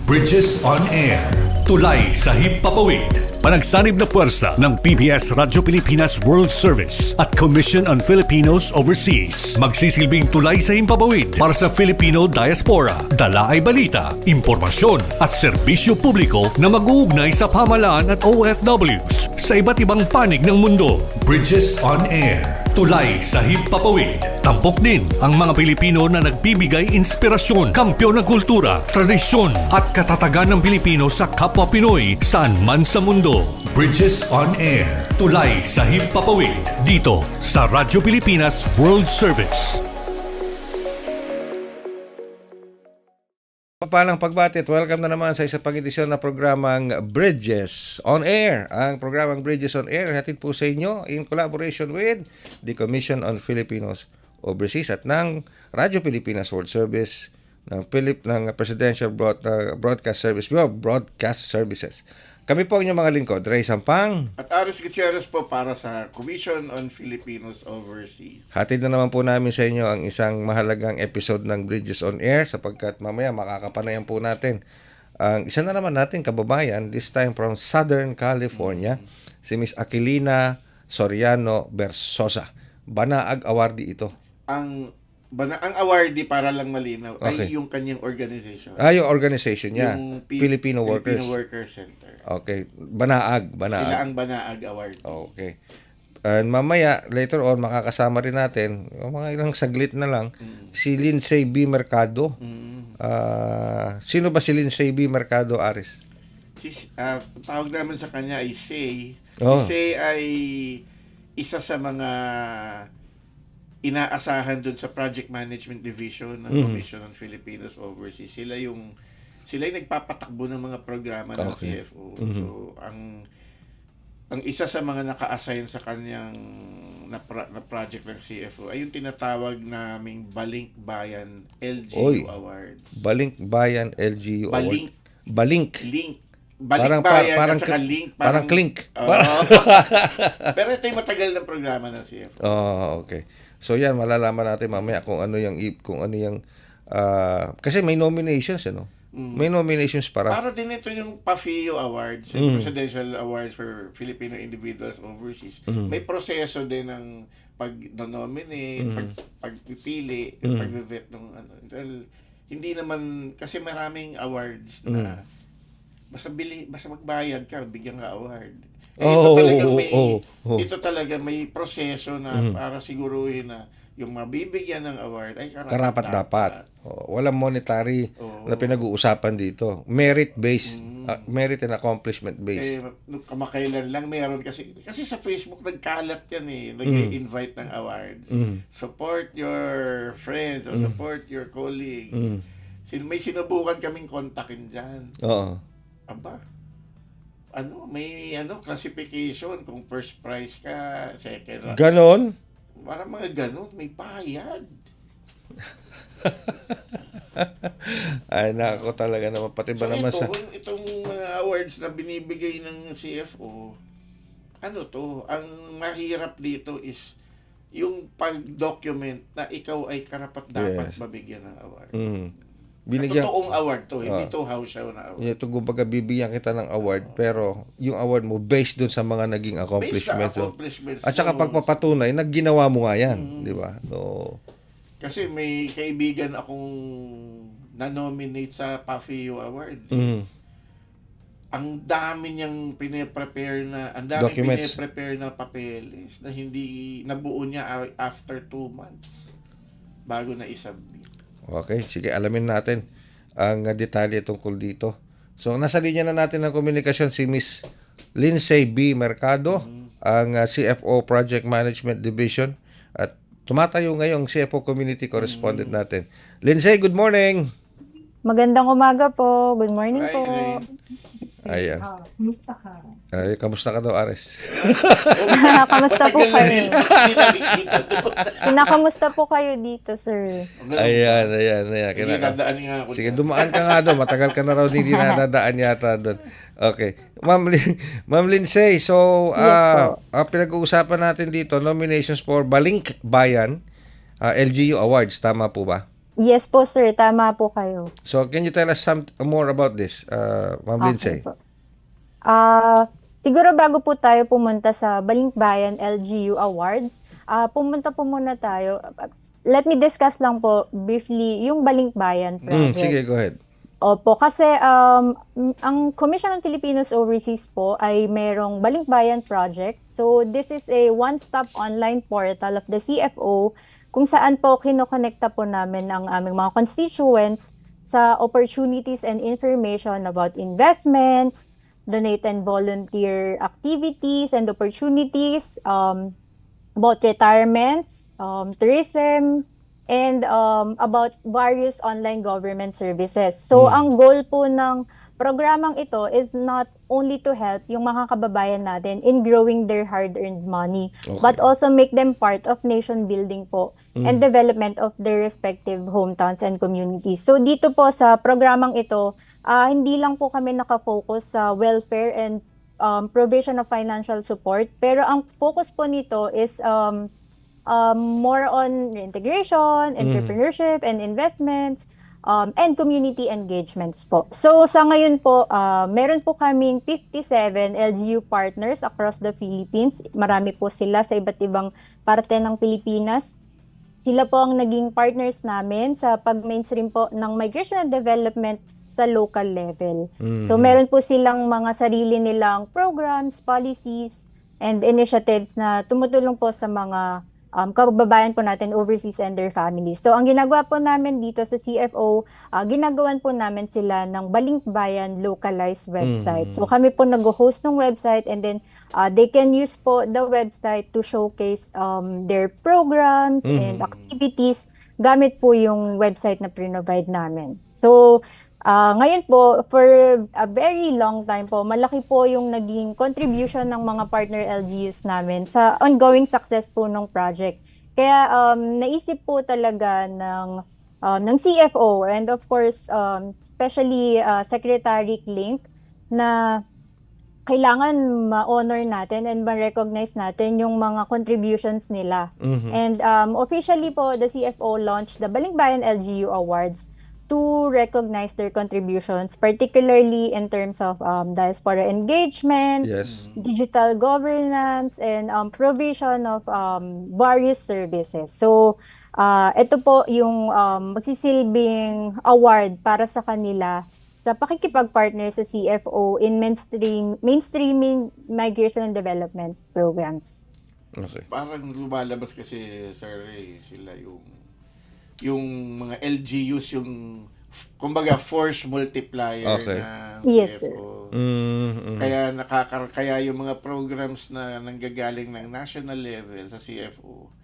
Bridges on Air. Tulay sa himpapawid. Panagsanib na puwersa ng PBS Radyo Pilipinas World Service at Commission on Filipinos Overseas. Magsisilbing tulay sa himpapawid para sa Filipino diaspora. Dala ay balita, impormasyon at serbisyo publiko na mag-uugnay sa pamahalaan at OFWs sa iba't ibang panig ng mundo. Bridges on Air. Tulay sa himpapawid. Tampok din ang mga Pilipino na nagbibigay inspirasyon, kampyon ng kultura, tradisyon at katatagan ng Pilipino sa kapwa Pinoy saan man sa mundo. Bridges on Air. Tulay sa himpapawid. Dito sa Radyo Pilipinas World Service. Papalang pagbati at welcome na naman sa isa pang edisyon na programang Bridges on Air. Ang programang Bridges on Air hatid po sa inyo in collaboration with the Commission on Filipinos Overseas at ng Radyo Pilipinas World Service ng Presidential Broadcast Service Bureau Broadcast Services. Kami po ang inyong mga lingkod, Ray Sampang at Aris Gutierrez po para sa Commission on Filipinos Overseas. Hatid na naman po namin sa inyo ang isang mahalagang episode ng Bridges on Air sapagkat mamaya makakapanayan po natin ang isa na naman nating kababayan, this time from Southern California, si Miss Aquilina Soriano Bersosa. Banaag awardee ito. Ang awardee, para lang malinaw, Okay. ay yung kanyang organization. Yung organization niya, Yung Filipino Workers. Filipino Workers Center. Okay, Banaag. Sila ang Banaag Award. Okay. And mamaya, later on, makakasama rin natin, mga ilang saglit na lang, si Lindsay B. Mercado. Sino ba si Lindsay B. Mercado, Aris? Tawag namin sa kanya ay Say. Oh. Si Say ay isa sa mga inaasahan dun sa Project Management Division ng Commission on Filipinos Overseas. Sila yung nagpapatakbo ng mga programa ng Okay. CFO. So, ang isa sa mga naka-assign sa kanyang na project ng CFO ay yung tinatawag naming Balink Bayan LGU Awards. Balink Bayan LGU Balink. Award. Balink. Link. Balink Bayan at saka Link. Parang Clink. Pero ito yung matagal na programa ng CFO. Okay. So yan, malalaman natin mamaya kung ano yung kasi may nominations, May nominations para din ito yung PAFIO Awards, yung Presidential Awards for Filipino Individuals Overseas. May proseso din ng pag-nominate, pagpipili, pag-vet ng ano. Dahil hindi naman, kasi maraming awards na basta magbayad ka, bigyan ka award. Ito talaga may proseso na para siguruhin na yung mabibigyan ng award ay karapat-dapat. Walang monetary na pinag-uusapan dito. Merit-based, merit and accomplishment-based. Kamakailan lang meron kasi sa Facebook nagkalat yan nag-invite ng awards. Support your friends or support your colleagues. May sinubukan kaming kontakin dyan. Aba, may classification kung first prize ka, second. Ganon? Parang mga ganon, may bayad. Ay, nako talaga naman. Pati ba naman itong mga awards na binibigay ng CFO, ang mahirap dito is yung pag-document na ikaw ay karapat-dapat mabigyan ng award. Totoong award to, hindi to house show na award. Ito, kumbaga, bibigyan kita ng award, pero yung award mo based dun sa mga naging accomplishments. At saka pagpapatunay, nagginawa mo nga yan, di ba? No. Kasi may kaibigan akong na-nominate sa PAFIO Award. Ang dami niyang pine-prepare na, papeles na hindi nabuo niya after 2 months bago na isubmit. Okay, sige, alamin natin ang detalye tungkol dito. So, nasa linya na natin ng komunikasyon si Miss Lindsay B. Mercado, ang CFO Project Management Division, at tumatayo ngayong CFO Community Correspondent natin. Lindsay, good morning! Magandang umaga po. Good morning po. Ayan. Kumusta ka? Ay, kamusta ka daw, Ares? Kamusta po kayo? Kinakamusta po kayo dito, sir? Ayan. Dadaan nga ako. Sige, dumaan ka nga doon. Matagal ka na raw hindi nadadaan yata doon. Okay. Ma'am Lindsay, so pinag-uusapan natin dito, nominations for Balink Bayan LGU Awards. Tama po ba? Yes po, sir. Tama po kayo. So, can you tell us some more about this, Ma'am Lindsay? Po. Siguro bago po tayo pumunta sa Balinkbayan LGU Awards, pumunta po muna tayo. Let me discuss lang po briefly yung Balinkbayan project. Sige, go ahead. Opo, kasi ang Commission on Filipinos Overseas po ay merong Balinkbayan Project. So this is a one-stop online portal of the CFO kung saan po kinokonekta po namin ang aming mga constituents sa opportunities and information about investments, donate and volunteer activities and opportunities, about retirements, tourism, and about various online government services. So, ang goal po ng programang ito is not only to help yung mga kababayan natin in growing their hard-earned money, but also make them part of nation building po and development of their respective hometowns and communities. So, dito po sa programang ito, hindi lang po kami nakafocus sa welfare and provision of financial support, pero ang focus po nito is more on reintegration, entrepreneurship, and investments, and community engagements po. So, sa ngayon po, meron po kaming 57 LGU partners across the Philippines. Marami po sila sa iba't ibang parte ng Pilipinas. Sila po ang naging partners namin sa pag-mainstream po ng migration and development sa local level. So, meron po silang mga sarili nilang programs, policies, and initiatives na tumutulong po sa mga kababayan po natin overseas and their families. So, ang ginagawa po namin dito sa CFO, ginagawan po namin sila ng Balinkbayan localized website. So, kami po nag-host ng website and then they can use po the website to showcase their programs and activities gamit po yung website na provide namin. So, ngayon po, for a very long time po, malaki po yung naging contribution ng mga partner LGUs namin sa ongoing success po ng project. Kaya naisip po talaga ng CFO and of course, especially Secretary Klink na kailangan ma-honor natin and ma-recognize natin yung mga contributions nila. And officially po, the CFO launched the Balinkbayan LGU Awards to recognize their contributions, particularly in terms of diaspora engagement, digital governance, and provision of various services. So, ito po yung magsisilbing award para sa kanila sa pakikipag-partner sa CFO in mainstreaming migration and development programs. Okay. Parang lumalabas kasi, Sir Ray, sila yung mga LGUs, yung kumbaga force multiplier ng Yes, CFO. sir. Kaya yung mga programs na nanggagaling ng national level sa CFO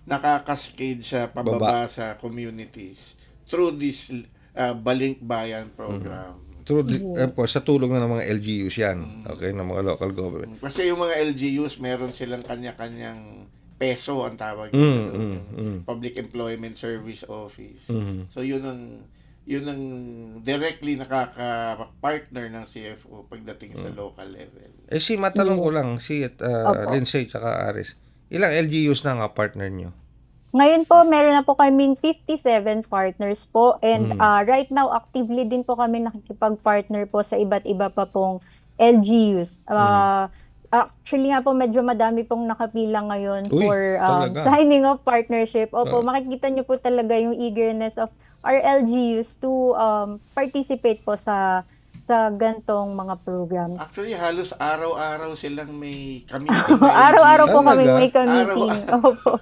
nakakascade siya pababa sa communities through this Balinkbayan program. Sa tulong ng mga LGUs yan, okay, ng mga local government. Kasi yung mga LGUs, meron silang kanya-kanyang peso ang tawag nito, Public Employment Service Office. So yun ang directly nakaka-partner ng CFO pagdating sa local level. Matanong ko lang, Lindsay tsaka Aris, ilang LGUs na nga partner nyo? Ngayon po, meron na po kaming 57 partners po and right now, actively din po kami nakikipag-partner po sa iba't iba pa pong LGUs. Actually nga po, medyo madami pong nakapila ngayon for signing of partnership. Opo, makikita nyo po talaga yung eagerness of our LGUs to participate po sa gantong mga programs. Actually, halos araw-araw silang may committee. Araw-araw po kami Talaga? may meeting. Opo.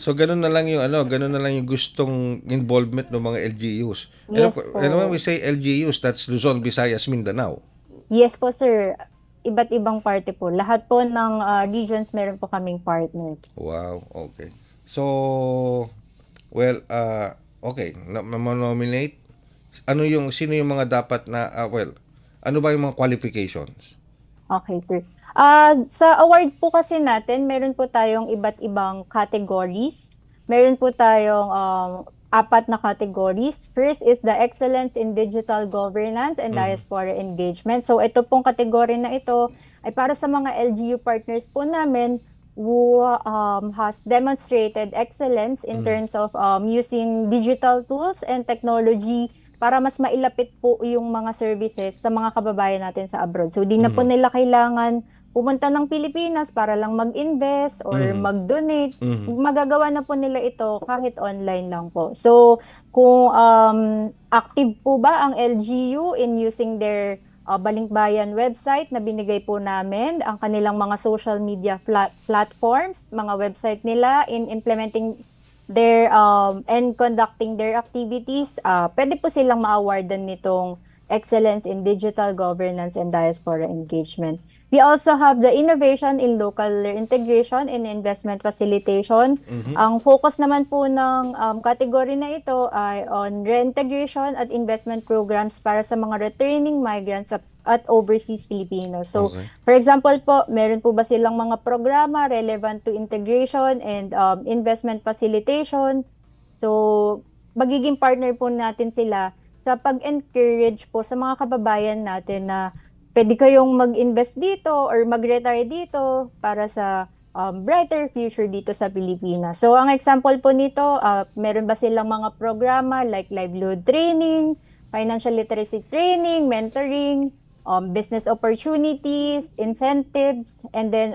So ganun na lang yung gustong involvement ng mga LGUs. Yes po. And when we say LGUs, that's Luzon, Visayas, Mindanao. Yes po, sir. Iba't ibang parte po. Lahat po ng regions meron po kaming partners. Wow, okay. So, well, okay, nominate. Sino yung mga dapat na, ano ba yung mga qualifications? Okay, sir. Sa award po kasi natin, meron po tayong iba't ibang categories. Meron po tayong 4 na categories. First is the Excellence in Digital Governance and Diaspora Engagement. So ito pong kategory na ito ay para sa mga LGU partners po namin has demonstrated excellence in terms of using digital tools and technology para mas mailapit po yung mga services sa mga kababayan natin sa abroad. So, di na po nila kailangan pumunta ng Pilipinas para lang mag-invest or mag-donate. Magagawa na po nila ito kahit online lang po. So, kung active po ba ang LGU in using their Balinkbayan website na binigay po namin, ang kanilang mga social media platforms, mga website nila in implementing their and conducting their activities, pwede po silang ma-awardan nitong Excellence in Digital Governance and Diaspora Engagement. We also have the Innovation in Local Integration and Investment Facilitation. Ang focus naman po ng category na ito ay on reintegration at investment programs para sa mga returning migrants at overseas Filipinos. So, for example po, meron po ba silang mga programa relevant to integration and investment facilitation? So, magiging partner po natin sila sa pag-encourage po sa mga kababayan natin na pwede kayong mag-invest dito or mag-retire dito para sa brighter future dito sa Pilipinas. So, ang example po nito, meron ba silang mga programa like livelihood training, financial literacy training, mentoring, business opportunities, incentives, and then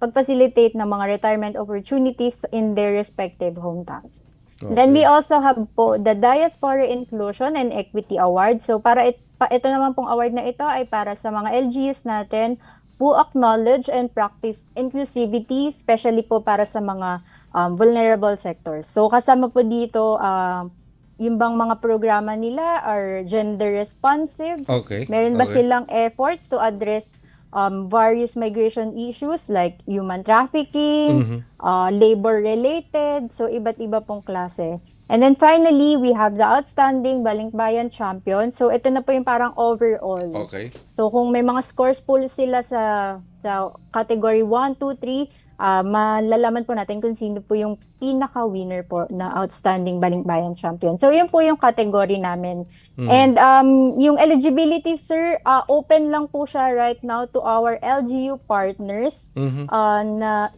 pag-facilitate ng mga retirement opportunities in their respective hometowns. Then we also have po the Diaspora Inclusion and Equity Award. So para ito naman pong award na ito ay para sa mga LGUs natin who acknowledge and practice inclusivity, especially po para sa mga vulnerable sectors. So kasama po dito yung bang mga programa nila are gender responsive. Meron ba silang efforts to address various migration issues like human trafficking, labor-related, so iba't iba pong klase. And then finally, we have the Outstanding Balinkbayan Champion. So ito na po yung parang overall. So kung may mga scores po sila sa category 1, 2, 3, malalaman po natin kung sino po yung pinaka-winner po na Outstanding Balinkbayan Champion. So yun po yung category namin. And yung eligibility, sir, open lang po siya right now to our LGU partners.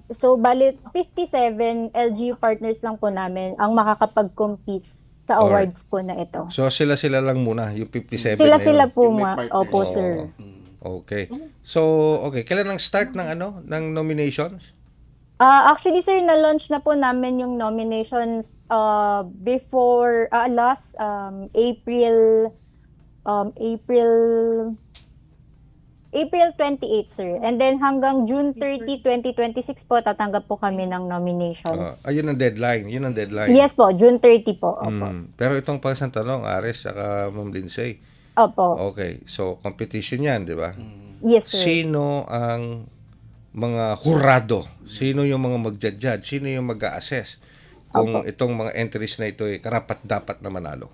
So balit 57 LGU partners lang po namin ang makakapag-compete sa awards po na ito. So sila lang muna, yung 57 Sila na yun. po Yung may partner. opo, sir. Okay. So, kailan ang start ng nominations? Actually, sir, na-launch na po namin yung nominations before last April 28, sir. And then hanggang June 30, 2026 po, tatanggap po kami ng nominations. Yun ang deadline. Yes po, June 30 po. Opo. Pero itong pangsang tanong, Ares saka Ma'am Lindsay. Opo. Okay. So, competition yan, di ba? Yes, sir. Sino ang mga hurado? Sino yung mga magja-judge? Sino yung mag-a-assess kung itong mga entries na ito ay karapat-dapat na manalo?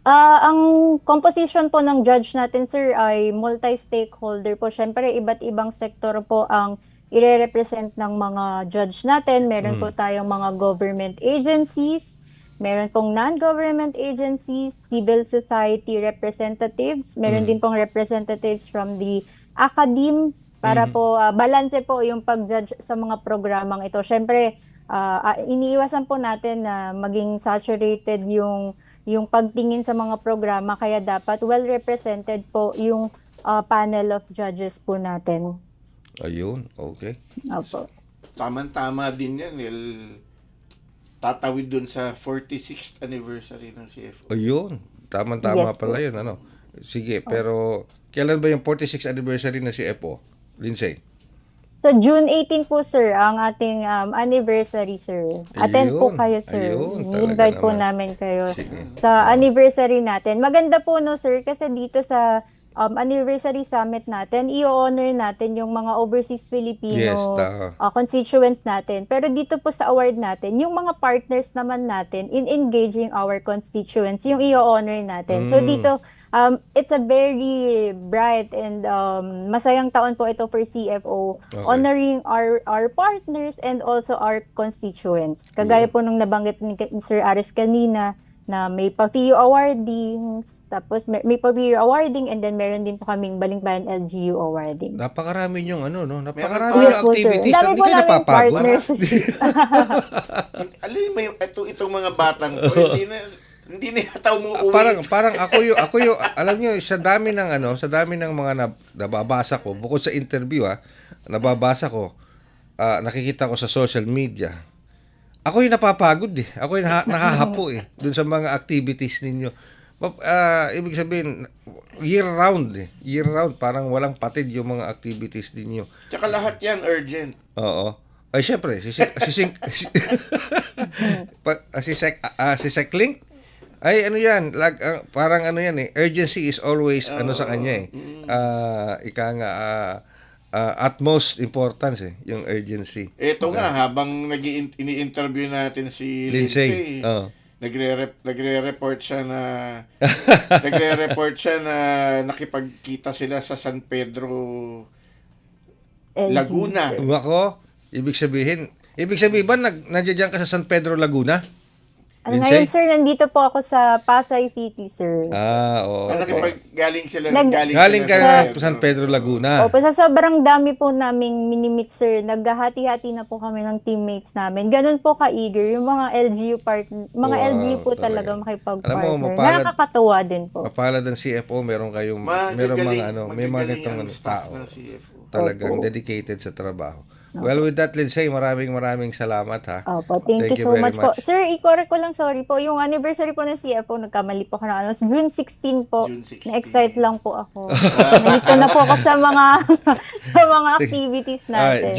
Ang composition po ng judge natin, sir, ay multi-stakeholder po. Siyempre, iba't ibang sektor po ang ire-represent ng mga judge natin. Meron po tayong mga government agencies, meron pong non-government agencies, civil society representatives, meron din pong representatives from the academe, para po balanse po yung pag-judge sa mga programang ito. Siyempre, iniiwasan po natin na maging saturated yung pagtingin sa mga programa, kaya dapat well represented po yung panel of judges po natin. Ayun, okay. Opo. Tama-tama din yan. Tatawid dun sa 46th anniversary ng CFO. Ayun, tama-tama Yes, pala po. yun. Sige, pero kailan ba yung 46th anniversary ng CFO? Lindsay? So, June 18 po, sir, ang ating anniversary, sir. Attend po kayo, sir. Ayun, talaga Invite po naman. namin kayo Sige. sa anniversary natin. Maganda po, no, sir, kasi dito sa anniversary summit natin, i-honor natin yung mga overseas Filipino constituents natin. Pero dito po sa award natin, yung mga partners naman natin in engaging our constituents, yung i-honor natin. So dito, it's a very bright and masayang taon po ito for CFO, honoring our partners and also our constituents. Kagaya po nung nabanggit ni Sir Aris kanina, na may pa-FEU awardings, tapos may pa-FEU awarding, and then meron din po kaming Balinkbayan LGU awarding. Napakarami yung ano, no? Meron Napakarami pa. yung Yes po, sir. activities. Ang dami Hindi po kayo namin napapagod. partners. Alam mo, itong mga batang to, hindi na yata umuuwi. Parang ako yung alam niyo sa dami ng mga nababasa ko bukod sa interview nababasa ko, nakikita ko sa social media. Ako yung napapagod eh. Ako yung nahahapo eh dun sa mga activities ninyo. Ibig sabihin year round eh. Year round parang walang patid yung mga activities ninyo. Tsaka lahat yan urgent. Oo. Ay syempre si Seklink ay ano yan, parang ano yan eh, urgency is always ano sa kanya eh. Ika nga utmost importance eh, yung urgency. Ito nga, habang ini-interview natin si Lindsay, nagre-report siya na nakipagkita sila sa San Pedro, Laguna. Ako, ibig sabihin ba nandiyan ka sa San Pedro, Laguna? Ngayon, sir, nandito po ako sa Pasay City, sir. Oo. Galing sila. Galing ka na San Pedro, Laguna. Opo, sa sobrang dami po naming minimit, sir, naghahati-hati na po kami ng teammates namin. Ganun po ka-eager. Yung mga LGU LGU po talaga makipag-partner. Alam mo, Nakakatuwa din po. Mapalad ng CFO, meron may mga ganitong tao. Talagang dedicated sa trabaho. Well, with that, Lindsay, maraming salamat ha. Opo, thank you so much po. Sir, i-correct ko lang, sorry po. Yung anniversary po ng CFO, nagkamali po ako na June 16 po. June 16. Na-excite lang po ako. Nalito na po ako sa mga activities natin.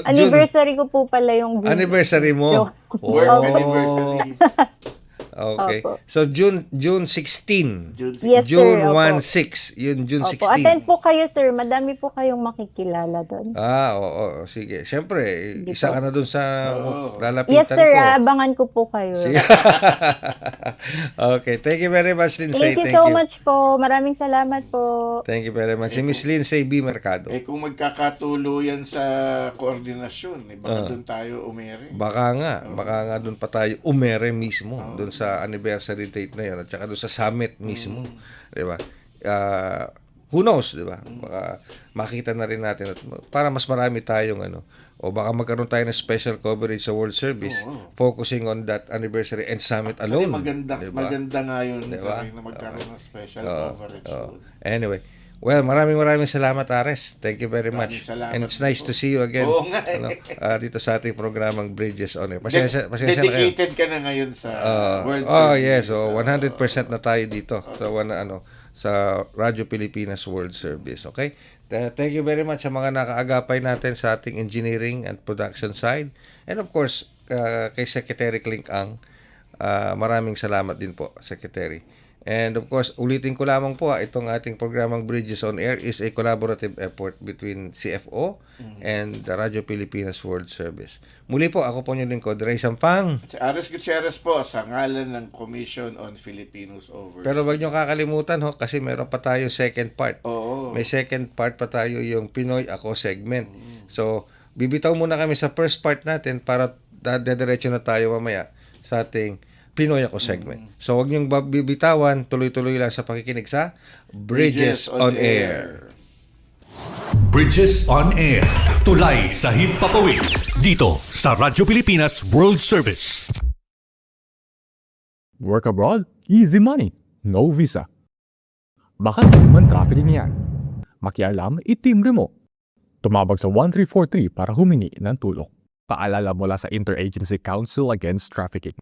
Anniversary ko po pala yung June. Anniversary mo? Work anniversary. Okay. Opo. So June 16. Yes, June sir. 1-6. Yun, June 16. Opo, attend po kayo, sir. Madami po kayong makikilala doon. Oo. Sige. Siyempre, isa ka na doon sa lalapitan Yes, sir. ko. Abangan ko po kayo. Okay. Thank you very much, Lindsay. Thank you so much po. Maraming salamat po. Thank you very much. Si Miss Lindsay B. Mercado. Kung magkakatuluyan sa koordinasyon, baka doon tayo umere. Baka nga doon pa tayo umere mismo. Doon sa anniversary date na yun at saka doon sa summit mismo. Di ba? Who knows, di ba? Baka makita na rin natin at para mas marami tayong o baka magkaroon tayo ng special coverage sa World Service focusing on that anniversary and summit alone. Maganda nga yun diba? Na magkaroon ng special coverage. Anyway, well, maraming salamat, Ares. Thank you very much. And it's nice to see you again. Oo nga dito sa ating programang Bridges on Air. Pasensya na kayo. Dedicated ka na ngayon sa World Yes. Service. 100% na tayo dito sa Radyo Pilipinas World Service. Okay? Thank you very much sa mga nakaagapay natin sa ating engineering and production side. And of course, kay Secretary Klink Ang, maraming salamat din po, Secretary. And of course, ulitin ko lamang po, itong ating programang Bridges on Air is a collaborative effort between CFO and the Radyo Pilipinas World Service. Muli po, ako po yung lingkod, Ray Sampang. Ares Gutierrez po, sa ngalan ng Commission on Filipinos Overseas. Pero wag niyo kakalimutan kasi meron pa tayo second part. Oo. May second part pa tayo, yung Pinoy Ako segment. So, bibitaw muna kami sa first part natin para dediretso na tayo mamaya sa ating Pinoy Ako segment. So, huwag niyong bibitawan, tuloy-tuloy lang sa pakikinig sa Bridges on Air. Bridges on Air. Tulay sa himpapawid. Dito sa Radyo Pilipinas World Service. Work abroad? Easy money. No visa. Baka human trafficking yan. Makialam, itimbre mo. Tumawag sa 1343 para humingi ng tulong. Paalala mula sa Interagency Council Against Trafficking.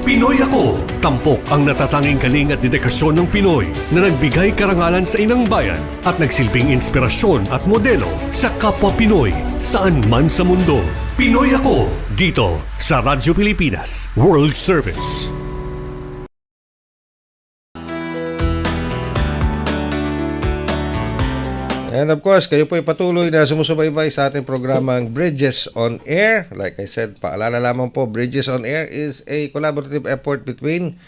Pinoy Ako, tampok ang natatanging kaling at dedikasyon ng Pinoy na nagbigay karangalan sa inang bayan at nagsilbing inspirasyon at modelo sa kapwa Pinoy saan man sa mundo. Pinoy Ako, dito sa Radyo Pilipinas World Service. And of course, kayo po ay patuloy na sumusubaybay sa ating programang Bridges on Air. Like I said, paalala lamang po, Bridges on Air is a collaborative effort between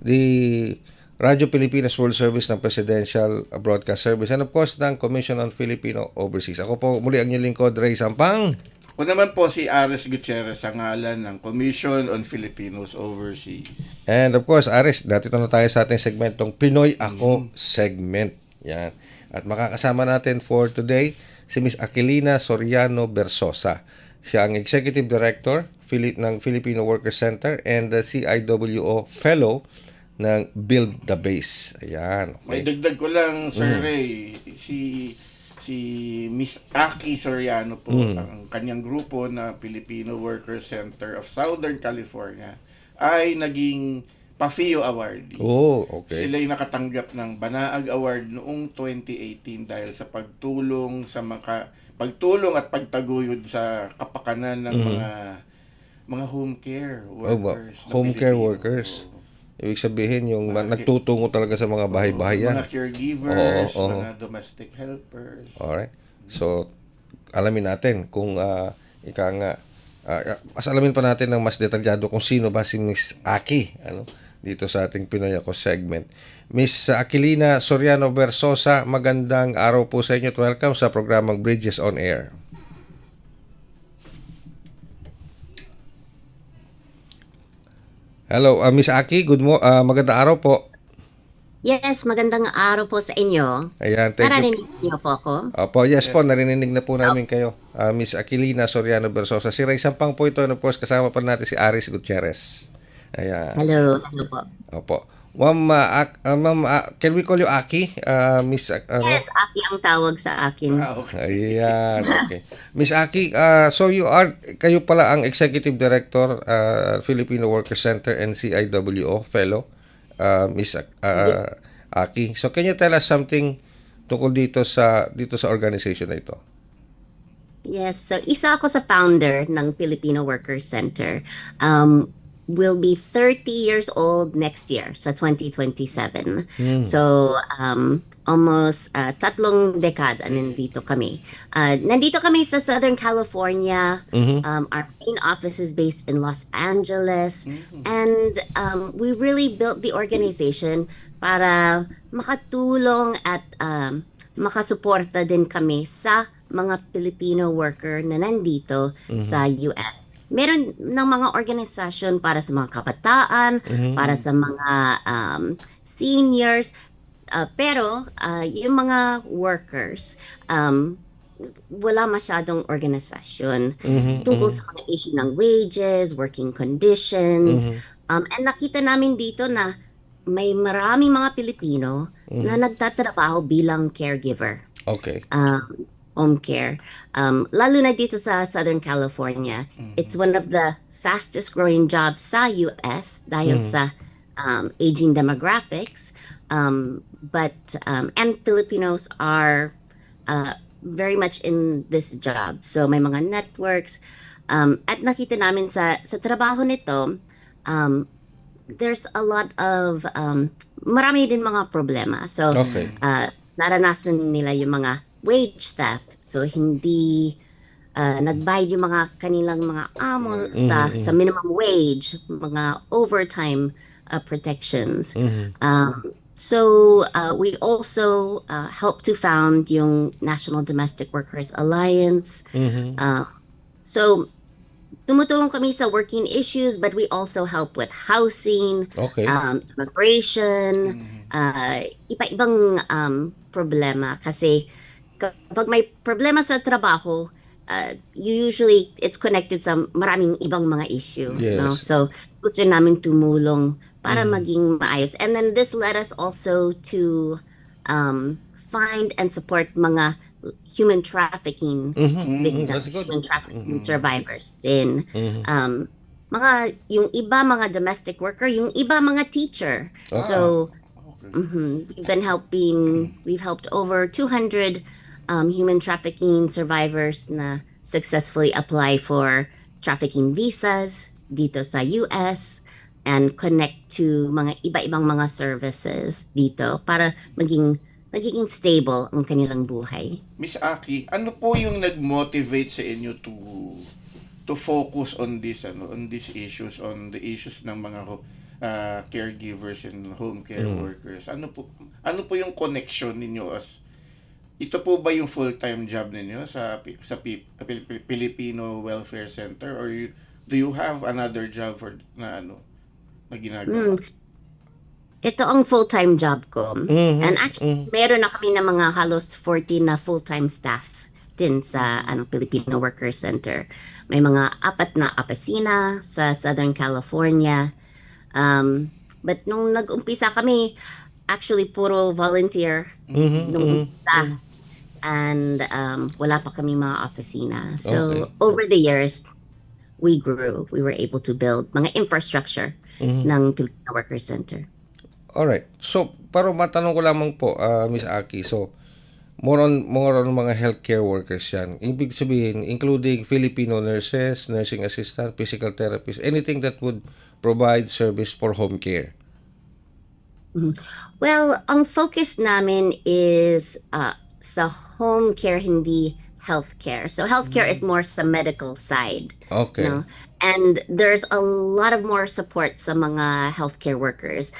the Radyo Pilipinas World Service ng Presidential Broadcast Service and of course ng Commission on Filipino Overseas. Ako po muli ang inyong lingkod, Ray Sampang. Ako naman po si Ares Gutierrez sa ngalan ng Commission on Filipinos Overseas. And of course, Aris, dati na tayo sa ating segmentong Pinoy Ako segment. Yan. At makakasama natin for today si Miss Aquilina Soriano Bersosa. Siya ang Executive Director ng Filipino Workers Center and the CIWO Fellow ng Build the Base. Ayan. May Okay. dagdag ko lang, Sir Ray, si Miss Aki Soriano po, ang kanyang grupo na Filipino Workers Center of Southern California ay naging PAFIO Award. Oh, okay. Sila ay nakatanggap ng Banaag Award noong 2018 dahil sa pagtulong at pagtaguyod sa kapakanan ng mga home care workers. na home care Pilipino. workers. Ibig sabihin yung nagtutungo talaga sa mga bahay-bahayan. Mga caregivers, Oo. mga domestic helpers. Alright. So, alamin natin kung mas alamin pa natin ng mas detalyado kung sino ba si Miss Aki dito sa ating Pinoy Ako segment. Miss Aquilina Soriano Bersosa, magandang araw po sa inyo at welcome sa programang Bridges on Air. Hello, Miss Aki, magandang araw po. Yes, magandang araw po sa inyo. Ayan, thank you. Narinig niyo po ako? Opo, yes po, narinig na po namin kayo. Miss Aquilina Soriano Bersosa. Si Ray Sampang po ito, and of course, kasama pa natin si Aris Gutierrez. Ayan. Hello po. Opo. Ma'am, can we call you Aki? Miss, Yes, Aki ang tawag sa akin. Okay. Ayan, okay. Miss Aki, so kayo pala ang Executive Director, Filipino Workers Center and CIWO Fellow, Miss Aki. So can you tell us something tungkol dito sa organization na ito? Yes, so isa ako sa founder ng Filipino Workers Center. Will be 30 years old next year, so 2027. So, almost 3 dekada nandito kami. Nandito kami sa Southern California. Our main office is based in Los Angeles. And we really built the organization para makatulong at makasuporta din kami sa mga Filipino worker na nandito sa US. Meron ng mga organisasyon para sa mga kabataan, para sa mga seniors, pero yung mga workers, wala masyadong organisasyon tungkol sa mga issue ng wages, working conditions. And nakita namin dito na may maraming mga Pilipino na nagtatrabaho bilang caregiver. Okay. Home care. Lalo na dito sa Southern California, it's one of the fastest growing jobs sa US dahil sa aging demographics. And Filipinos are very much in this job. So may mga networks. At nakita namin sa trabaho nito, there's a lot of, marami din mga problema. So, Okay. Naranasan nila yung mga wage theft. So, hindi nagbayad yung mga kanilang mga amo sa minimum wage, mga overtime protections. So, we also help to found yung National Domestic Workers Alliance. So, tumutulong kami sa working issues, but we also help with housing, Okay. immigration, iba-ibang problema. Kasi kapag may problema sa trabaho, usually it's connected sa maraming ibang mga issue. Yes. No? So, gusto namin tumulong para maging maayos. And then this led us also to find and support mga human trafficking victims, That's good. human trafficking survivors din. Mga, yung iba mga domestic worker, yung iba mga teacher. So, we've helped over 200 human trafficking survivors na successfully apply for trafficking visas dito sa US and connect to mga iba-ibang mga services dito para magiging stable ang kanilang buhay. Miss Aki, ano po yung nag-motivate sa inyo to focus on this on these issues, on the issues ng mga caregivers and home care workers? Ano po yung connection ninyo as ito po ba yung full-time job ninyo Filipino Welfare Center, or do you have another job na ginagawa? Ito ang full-time job ko. Mhm, And actually, meron na kami ng mga halos 40 na full-time staff din sa Filipino Worker Center. May mga 4 na opisina sa Southern California. But nung nag-umpisa kami, actually puro volunteer nung umpisa. And wala pa kami mga opisina. So, Okay. over the years, we grew. We were able to build mga infrastructure ng Filipino Worker Center. Alright. So, para matanong ko lamang po, Miss Aki, so, more on mga healthcare workers yan. Ibig sabihin, including Filipino nurses, nursing assistant, physical therapists, anything that would provide service for home care. Well, ang focus namin is sa home care, hindi healthcare. So healthcare is more sa medical side. Okay. No? And there's a lot of more support sa mga healthcare workers.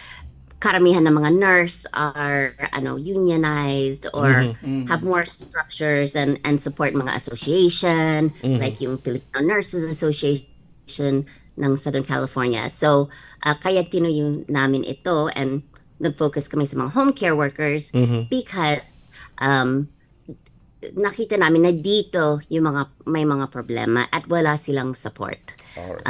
Karamihan ng mga nurse are unionized or have more structures and support mga association, like yung Filipino Nurses Association ng Southern California. So, kaya tinuyo namin ito and nag-focus kami sa mga home care workers because nakita namin na dito yung may mga problema at wala silang support. Alright.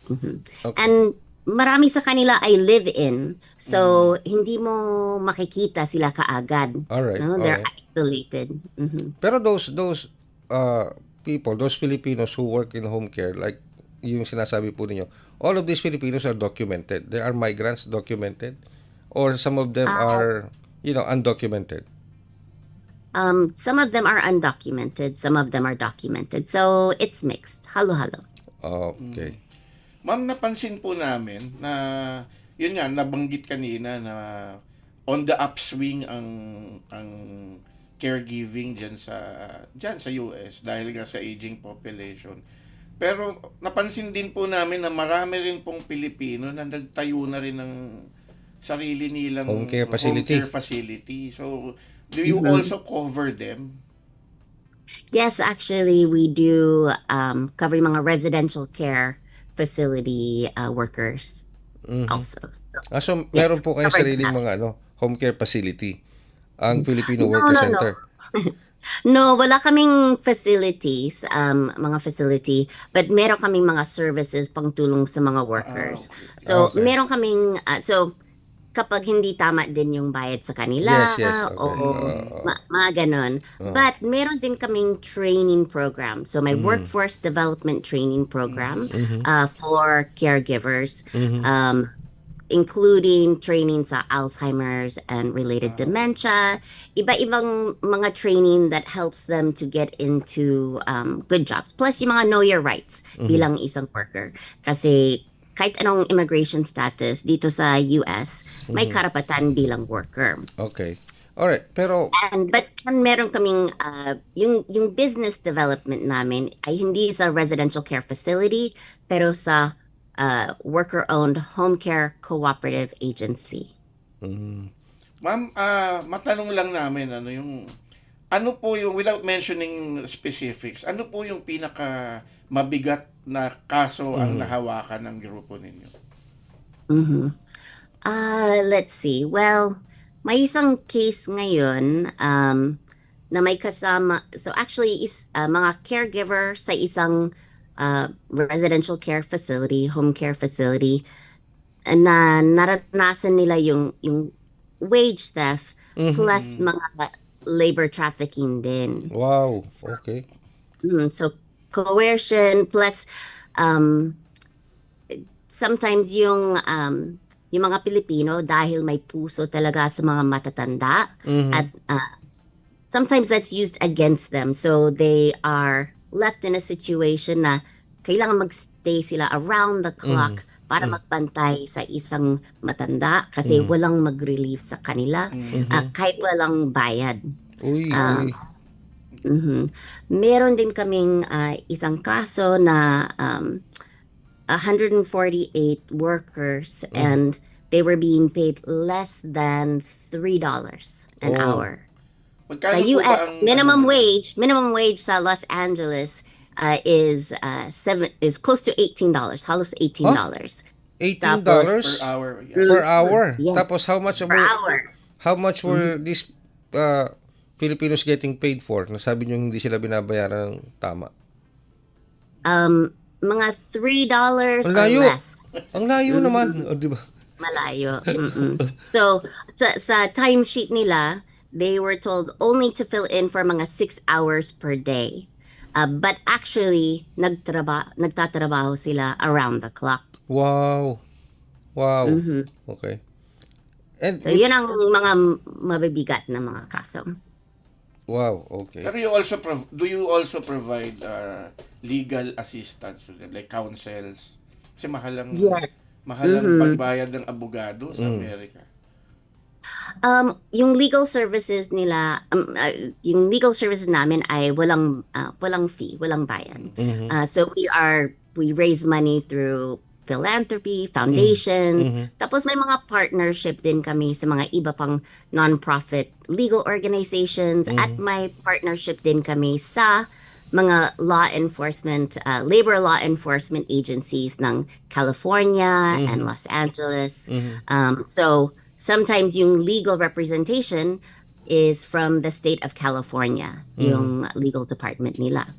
Okay. And marami sa kanila ay live-in. So, hindi mo makikita sila kaagad. Alright. No? They're Okay. isolated. Pero those people, those Filipinos who work in home care, like yung sinasabi po ninyo, all of these Filipinos are documented. They are migrants documented, or some of them are, undocumented. Some of them are undocumented. Some of them are documented. So, it's mixed. Halo-halo. Okay. Ma'am, napansin po namin na, yun nga, nabanggit kanina na on the upswing ang caregiving dyan sa US dahil nga sa aging population. Pero napansin din po namin na marami rin pong Pilipino na nagtayo na rin ng sarili nilang Home care facility. So, do you also cover them? Yes, actually, we do cover yung mga residential care facility workers also. So, So meron po kayong covered sariling that. mga home care facility, ang Filipino No, Worker no, no. Center. No, wala kaming facilities, mga facility, but meron kaming mga services pangtulong sa mga workers. Okay. So, Okay. meron kaming, kapag hindi tama din yung bayad sa kanila, Yes, okay. o mga ganon. But meron din kaming training program. So, may workforce development training program for caregivers. Including training sa Alzheimer's and related dementia, iba-ibang mga training that helps them to get into good jobs. Plus yung mga know your rights bilang isang worker. Kasi kahit anong immigration status dito sa US, may karapatan bilang worker. Okay. Alright, pero But meron kaming yung business development namin ay hindi sa residential care facility pero sa worker-owned home care cooperative agency. Ma'am, matanong lang namin ano po yung, without mentioning specifics, ano po yung pinaka mabigat na kaso ang nahawakan ng grupo ninyo? Let's see. Well, may isang case ngayon na may kasama. So actually, mga caregiver sa isang residential care facility, home care facility, na naranasan nila yung wage theft plus mga labor trafficking din. wow, okay. So coercion plus sometimes yung mga Pilipino dahil may puso talaga sa mga matatanda at sometimes that's used against them. So they are left in a situation na kailangan magstay sila around the clock para magbantay sa isang matanda kasi walang mag-relieve sa kanila kahit walang bayad. Uy, Meron din kaming isang kaso na 148 workers and they were being paid less than $3 an Oh. hour. Sa Magkano po ba US, ang minimum wage sa Los Angeles is close to $18, halos $18. $18 per hour? Yeah. per hour. Yeah. Tapos Per hour. how much were these Filipinos getting paid for? Nasabi niyo hindi sila binabayaran ng tama. Mga $3 Ang or layo. less. Ang layo naman, o, di ba? Malayo. So, sa timesheet nila, they were told only to fill in for mga 6 hours per day. But actually, nagtatrabaho sila around the clock. Wow. Okay. And So, yun ang mga mabibigat na mga kaso. wow, okay. Pero do you also provide legal assistance to them, like counsels? Kasi mahal ang Yes. pagbayad ng abogado sa Amerika. Yung legal services nila, yung legal services namin ay walang fee, walang bayan. So we raise money through philanthropy, foundations. Tapos may mga partnership din kami sa mga iba pang non-profit legal organizations at may partnership din kami sa mga law enforcement, labor law enforcement agencies ng California and Los Angeles. So sometimes yung legal representation is from the state of California, yung legal department nila.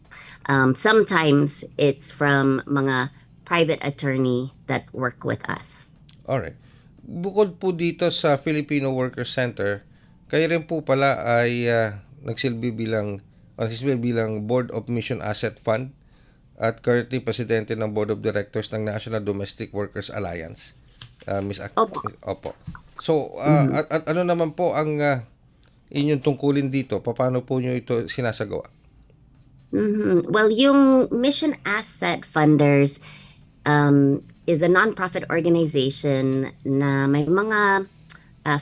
Sometimes it's from mga private attorney that work with us. Alright. Bukod po dito sa Filipino Workers Center, kayo rin po pala ay nagsilbi bilang Board of Mission Asset Fund at currently Presidente ng Board of Directors ng National Domestic Workers Alliance. Miss Opo. Opo. So, ano naman po ang inyong tungkulin dito? Paano po nyo ito sinasagawa? Well, yung Mission Asset Funders is a nonprofit organization na may mga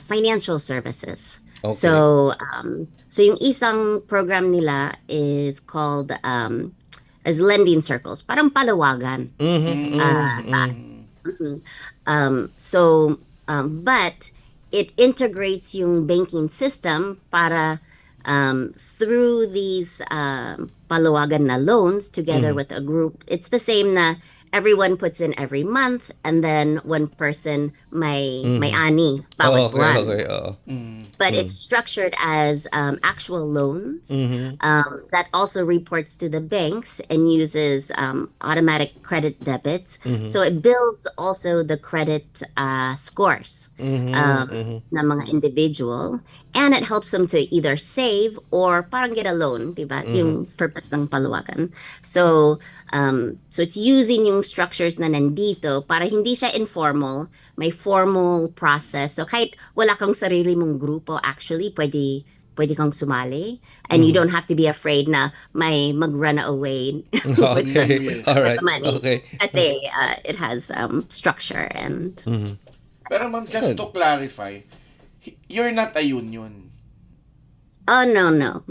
financial services. Okay. So yung isang program nila is called as lending circles, parang palawagan. But it integrates yung banking system para through these palawagan na loans together with a group. It's the same na everyone puts in every month and then one person may ani bawat buwan. Okay. But it's structured as actual loans that also reports to the banks and uses automatic credit debits. So it builds also the credit scores ng mga individual, and it helps them to either save or parang get a loan, diba? Yung purpose ng paluwagan. So it's using yung structures na nandito para hindi siya informal, may formal process. So kahit wala kang sarili mong grupo, actually pwede kang sumali, and you don't have to be afraid na may mag-run away with Okay. All right. the money. Okay. Kasi it has structure and Pero ma'am, just to clarify, you're not a union. oh no.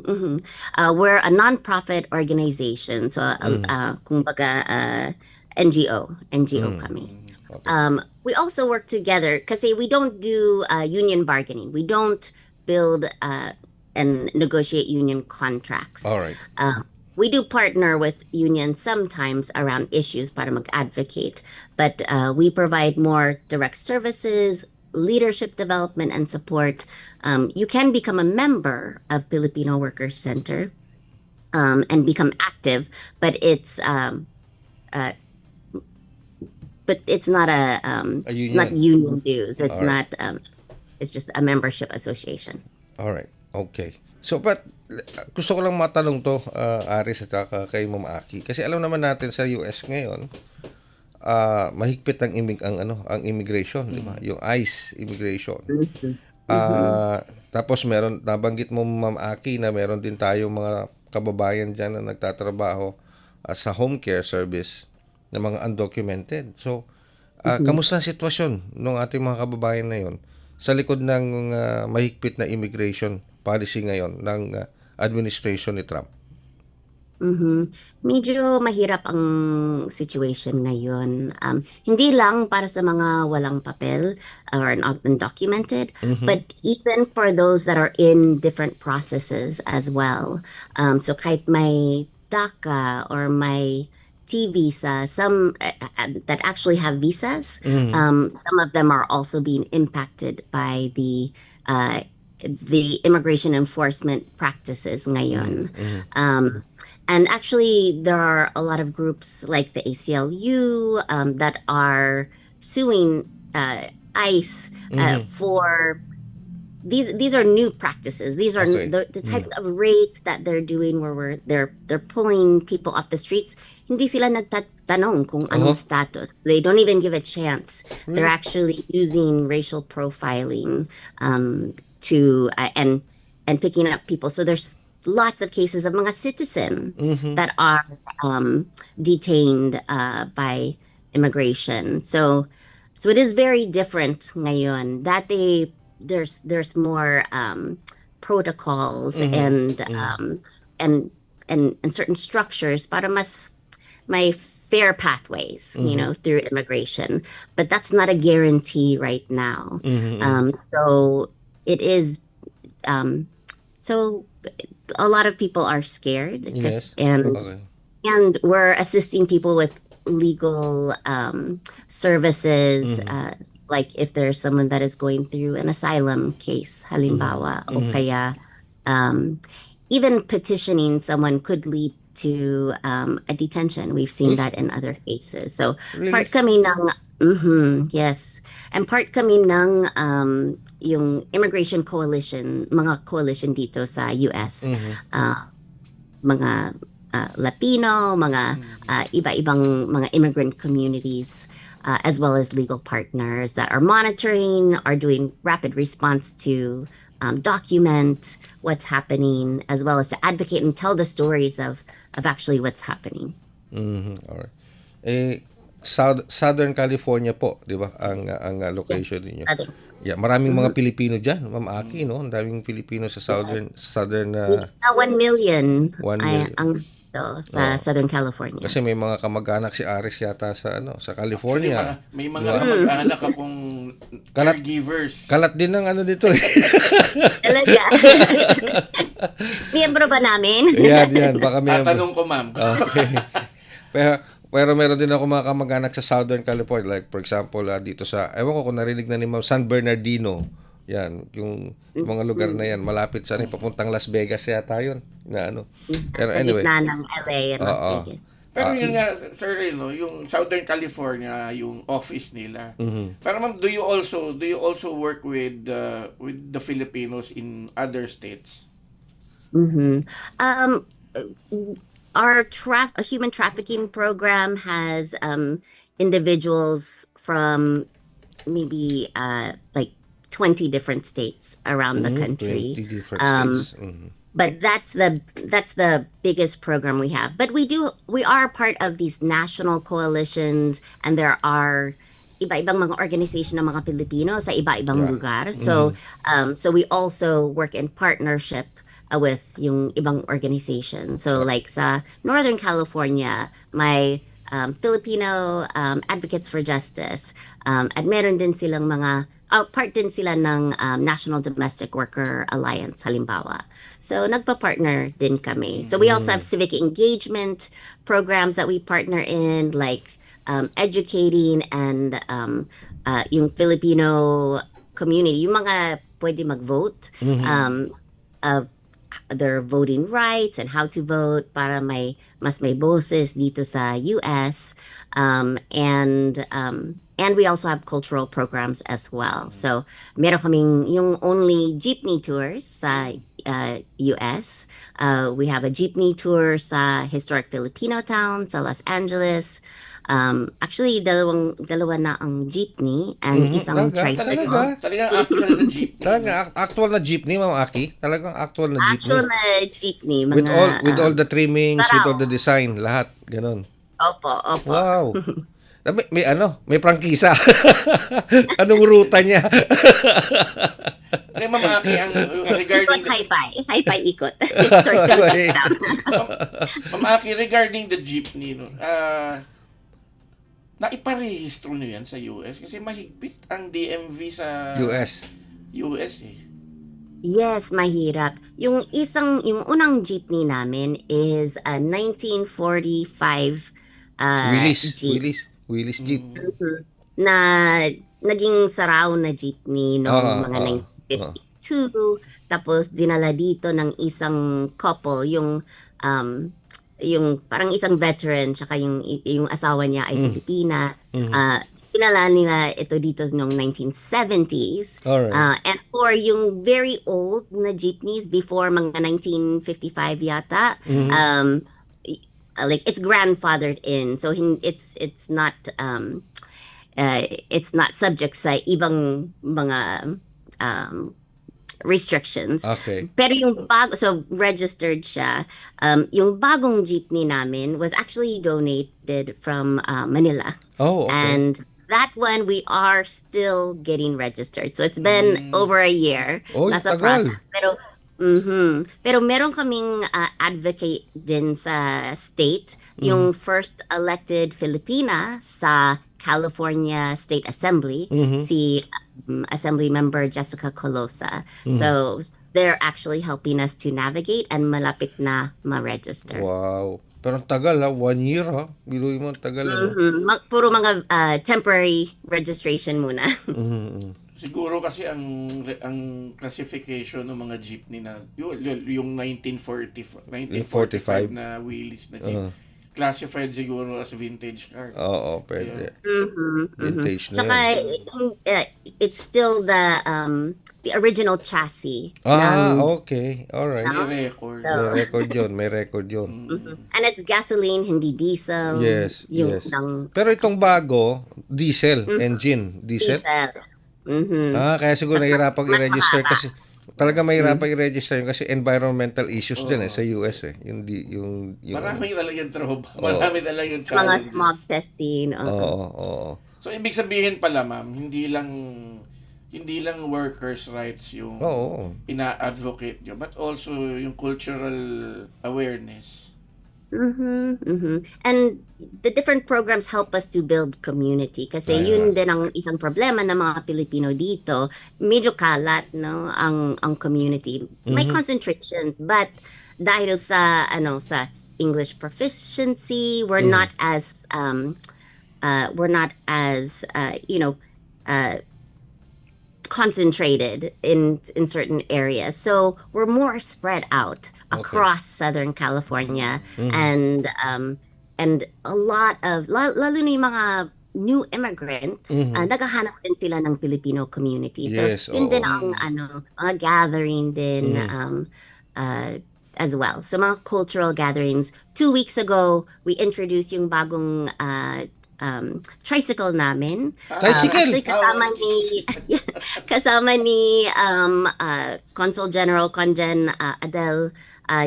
We're a non-profit organization. So kumbaga NGO kami. We also work together kasi we don't do union bargaining. We don't build and negotiate union contracts. All right. We do partner with unions sometimes around issues para mag-advocate, but we provide more direct services, leadership development, and support. You can become a member of Filipino Workers Center and become active, but it's not it's not union dues. It's Alright. not. It's just a membership association. All right. Okay. So, but gusto ko lang matanong to, Aris at saka kay Ma'am Aki. Kasi alam naman natin sa US ngayon, mahigpit ang immigration, di ba? Yung ICE immigration. Tapos nabanggit mo, Ma'am Aki, na meron din tayong mga kababayan dyan na nagtatrabaho sa home care service na mga undocumented. So, kamusta ang sitwasyon ng ating mga kababayan na yun sa likod ng mahigpit na immigration policy ngayon ng administration ni Trump? Mhm. Medyo mahirap ang situation ngayon. Hindi lang para sa mga walang papel or undocumented, but even for those that are in different processes as well. So kahit may DACA or may T visa, some that actually have visas, some of them are also being impacted by the immigration enforcement practices ngayon. And actually, there are a lot of groups like the ACLU that are suing ICE for these are new practices. These are Okay. the types of raids that they're doing where they're pulling people off the streets. Hindi sila nagtatanong kung anong status. They don't even give a chance. They're actually using racial profiling to and picking up people. So there's lots of cases of mga citizen that are detained by immigration. So it is very different ngayon. Dati there's more protocols and certain structures para mas may fair pathways, through immigration. But that's not a guarantee right now. So it is so a lot of people are scared Yes. and Okay. we're assisting people with legal services, like if there's someone that is going through an asylum case, halimbawa, o kaya even petitioning someone could lead to a detention. We've seen that in other cases. So Really? part kami ng yes. And part kami ng yung immigration coalition, mga coalition dito sa US. Mga Latino, mga iba-ibang mga immigrant communities, as well as legal partners that are monitoring, are doing rapid response to document what's happening, as well as to advocate and tell the stories of actually what's happening. Alright. Southern California po, 'di ba? Ang location niyo. Other- Yeah, maraming mga Pilipino diyan, Ma'am Aki, no? Ang daming Pilipino sa Southern 1 million 1 ay million. ang sa Southern California. Kasi may mga kamag-anak si Aris yata sa sa California. May mga kamag-anak akong Kalat- caregivers. Kalat din ng dito. Talaga. Miyembro ba namin? Yan, baka may Tatanong ko, ma'am. Okay. Pero meron din ako mga kamag-anak sa Southern California. Like, for example, dito sa, ewan ko kung narinig na ni Ma'am, San Bernardino. Yan, yung mga lugar na yan. Malapit sa papuntang Las Vegas yata yun. Pero anyway. Sa gitna ng LA and Las Oo. Vegas. Pero yun nga, Sir Ray, no, yung Southern California, yung office nila. Pero ma'am, do you also work with the Filipinos in other states? Our human trafficking program has individuals from maybe like 20 different states around the country. 20 different states. But that's the biggest program we have. But we are part of these national coalitions, and there are iba-ibang mga organization ng mga Pilipino sa iba-ibang lugar. So so we also work in partnership with yung ibang organization. So like sa Northern California, may Filipino Advocates for Justice, at meron din silang mga part din sila ng National Domestic Worker Alliance, halimbawa. So nagpa-partner din kami. So we also have civic engagement programs that we partner in, like educating and yung Filipino community, yung mga pwede mag-vote, of their voting rights and how to vote para mas may boses dito sa US, and we also have cultural programs as well. So meron kaming yung only jeepney tours sa US. We have a jeepney tour sa historic Filipino town sa Los Angeles. Actually, dalawa na ang jeepney and isang tricycle. Talagang actual na jeep. Talagang actual na jeepney, Ma'am Aki? Talagang actual na jeepney? Actual na jeepney. With all the trimmings, with all Parao. the design, lahat, ganun. Opo. Wow. May prangkisa. Anong ruta niya? Ma'am Aki, ang regarding Ikot hi-fi ikot. Circle Hi-fi. down. Ma'am Aki, regarding the jeepney, no, naiparehistro nyo yan sa US kasi mahigpit ang DMV sa US eh. Yes, mahirap. Yung unang jeepney namin is a 1945 Willis Jeep. Mhm. Na naging saraw na jeepney noong mga 1952. Tapos dinala dito ng isang couple, yung parang isang veteran, tsaka yung asawa niya ay Pilipina. Dinala nila ito dito noong 1970s. Alright. And for yung very old na jeepneys before mga 1955 yata, like it's grandfathered in, so it's not subject sa ibang mga restrictions. Okay. Pero yung so registered siya. Yung bagong jeepney namin was actually donated from Manila. Oh, okay. And that one, we are still getting registered. So it's been over a year. Oh, Nasa tagal. process. Pero meron kaming advocate din sa state, yung first elected Filipina sa California State Assembly, si Assembly Member Jessica Colosa. So they're actually helping us to navigate and malapit na ma-register. Wow. Pero ang tagal 1 year Biluin mo, ang tagal. Puro mga temporary registration muna. Siguro kasi ang classification ng mga jeepney na yung 1945 na Willys na jeep, classified siguro as vintage car. Oo, pwede. Vintage na Tsaka it's still the original chassis. Okay. Alright. May record. May record yun. And it's gasoline, hindi diesel. Yes, Yung yes. ng Pero itong bago, diesel engine. Diesel? Kaya siguro nahihirapang i-register kasi talaga mahirapang i-register yun kasi environmental issues din sa US eh. Yung Marami talagang tropa. Marami talagang mga challenges. smog testing. Oo. So ibig sabihin pala, ma'am, hindi lang workers' rights yung ina-advocate nyo, but also yung cultural awareness. And the different programs help us to build community kasi yun din ang isang problema ng mga Pilipino dito, medyo kalat no ang community. May concentrations, but dahil sa English proficiency, we're not as concentrated in certain areas. So we're more spread out across Southern California, and a lot of lalo na yung mga new immigrant, naghahanap din sila ng Filipino community. So yun din ang mga gathering din as well. So mga cultural gatherings. 2 weeks ago, we introduced yung bagong tricycle namin. Tricycle? Actually, kasama ni Consul General Conjen Adel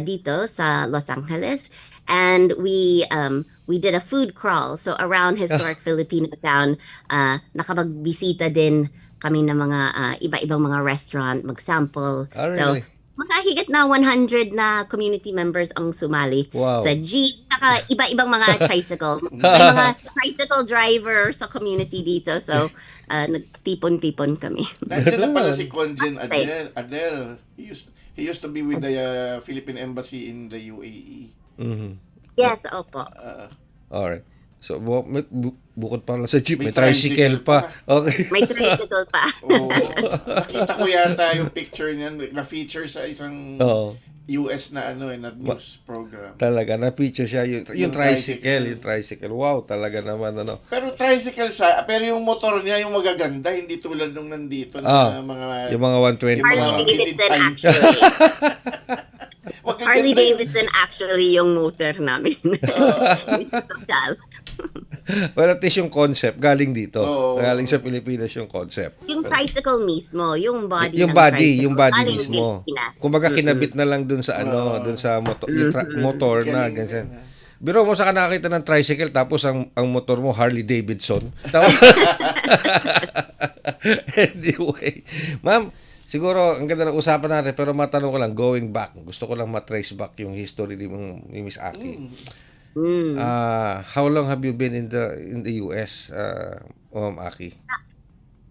dito sa Los Angeles. And we did a food crawl. So around historic Filipino town, nakapagbisita din kami ng mga iba-ibang mga restaurant, mag-sample. Really? So makahigit na 100 na community members ang sumali sa jeep, saka iba-ibang mga tricycle. May mga tricycle driver sa community dito, so nagtipon-tipon kami. Nandiyan na pala si Conjen Adel. He used to be with the Philippine Embassy in the UAE. Yes, opo. Alright. So, bukod pa lang sa jeep, may tricycle pa. Okay. May tricycle pa. Nakita ko yata yung picture niyan, na-feature sa isang US na na news program. Talaga, na-feature siya yung tricycle. Wow, talaga naman Pero tricycle siya, pero yung motor niya yung magaganda, hindi tulad nung nandito na mga yung mga 120 Harley Davidson actually. Harley Davidson actually yung motor namin. Well, at least yung concept galing dito. Galing sa Pilipinas yung concept. Yung tricycle mismo, yung body Yung ng body tricycle, mismo. Kumbaga kinabit na lang dun sa dun sa motor, motor na ganyan. Biro mo sa nakakita ng tricycle tapos ang motor mo Harley Davidson. Anyway, ma'am, Siguro, ang ganda ng usapan natin, pero matanong ko lang, going back, gusto ko lang matrace back yung history ni Miss Aki. How long have you been in the US, Ma'am Aki?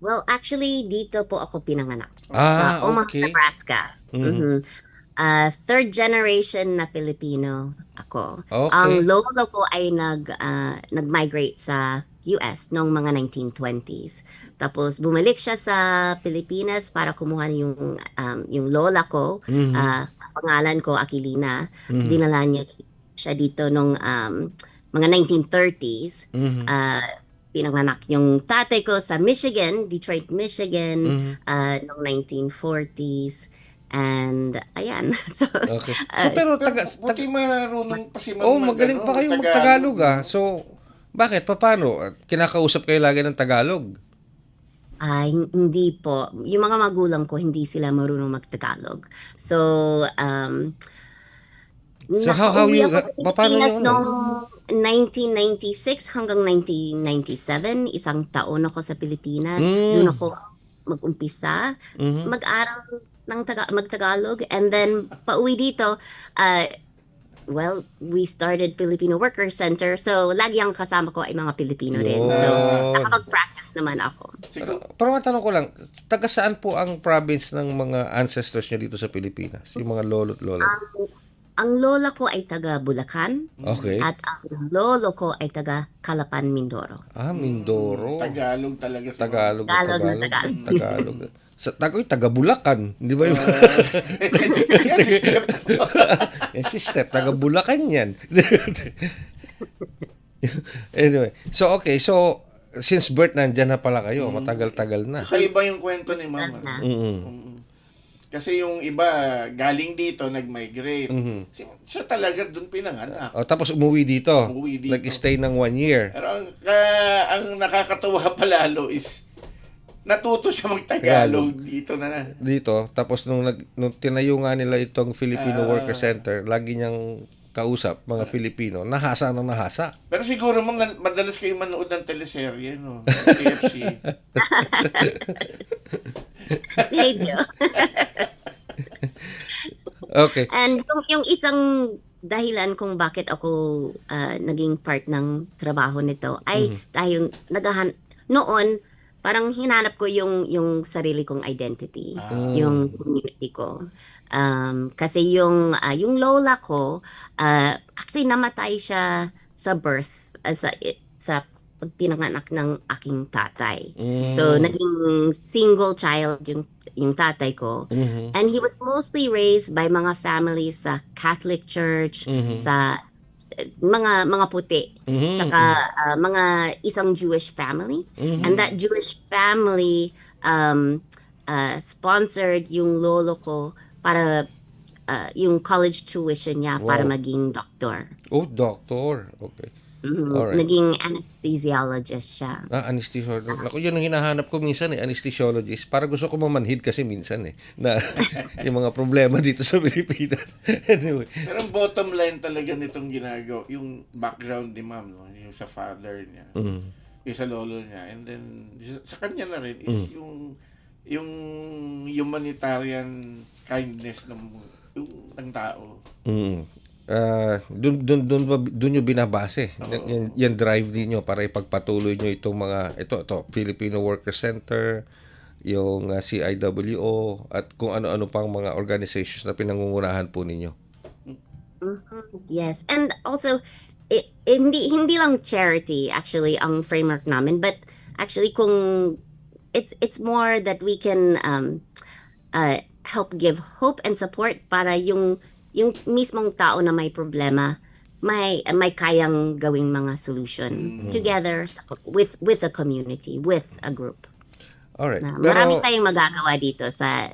Well, actually, dito po ako pinanganak. Sa Omaha, Okay. Nebraska. Third generation na Filipino ako. Okay. Ang lolo ko ay nag-migrate sa US noong mga 1920s. Tapos bumalik siya sa Pilipinas para kumuha yung lola ko. Pangalan ko Aquilina. Dinala niya siya dito nung mga 1930s. Pinanganak yung tatay ko sa Michigan, Detroit, Michigan, noong 1940s. And, ayan. So, Okay. So, pero Buti marunong pa si magaling pa kayo mag-Tagalog So, bakit? Paano? Kinakausap kayo lagi ng Tagalog? Hindi po. Yung mga magulang ko, hindi sila marunong mag-Tagalog. So, how you, nakauwi ako sa paano Pilipinas yun? noong 1996 hanggang 1997. Isang taon ako sa Pilipinas. Doon ako mag-umpisa. Mag-aral ng mag-Tagalog. And then, pauwi dito, well, we started Filipino Worker Center. So, lagi ang kasama ko ay mga Pilipino rin. So, nakapag-practice naman ako. Pero matanong ko lang, taga saan po ang province ng mga ancestors nyo dito sa Pilipinas? Yung mga lolo't lola? Ang lola ko ay taga Bulacan. Okay. At ang lolo ko ay taga Calapan, Mindoro. Mindoro. Tagalog talaga. Tagalog. Tagalog. Taga Bulacan. Di ba yung... Yan si Step. Taga Bulacan yan. Anyway. So, okay. So, since birth, nandyan na pala kayo. Matagal-tagal na. Kakaiba yung kwento ni Mama. Mm-mm. Kasi yung iba, galing dito, nag-migrate. Siya talaga doon pinanganak. Tapos umuwi dito. Nag-stay ng 1 year. Pero ang nakakatuwa palalo is, natuto siya mag-Tagalog dito na. Dito. Tapos nung tinayo nga nila itong Filipino Worker Center, lagi niyang kausap, mga Filipino, nahasa ng nahasa. Pero siguro madalas kayo manood ng teleserye, no? KFC. Radio. Okay. And yung isang dahilan kung bakit ako naging part ng trabaho nito ay dahil noon parang hinanap ko yung sarili kong identity, yung community ko. Kasi yung lola ko, actually namatay siya sa birth, sa pagpinanganak ng aking tatay. So, naging single child yung tatay ko. And he was mostly raised by mga families sa Catholic Church, sa mga puti, tsaka mga isang Jewish family. And that Jewish family sponsored yung lolo ko para yung college tuition niya para maging doctor. Oh, doctor. Okay. Alright. Naging anesthesiologist siya. Anesthesiologist. Ako, yun ang hinahanap ko minsan anesthesiologist. Para gusto ko mamanhid kasi minsan na yung mga problema dito sa Pilipinas. Anyway. Pero ang bottom line talaga nitong ginagawa, yung background ni Ma'am, no? Yung sa father niya, yung sa lolo niya, and then sa kanya na rin is yung humanitarian kindness ng tao. Doon nyo binabase. Yan drive niyo para ipagpatuloy nyo itong mga ito Filipino Worker Center, yung CIWO at kung ano-ano pang mga organizations na pinangungunahan po ninyo. Yes, and also hindi lang charity actually ang framework namin, but actually kung it's more that we can help give hope and support para yung mismong tao na may problema may kayang gawing mga solution together with the community, with a group. Alright. Marami tayong magagawa dito sa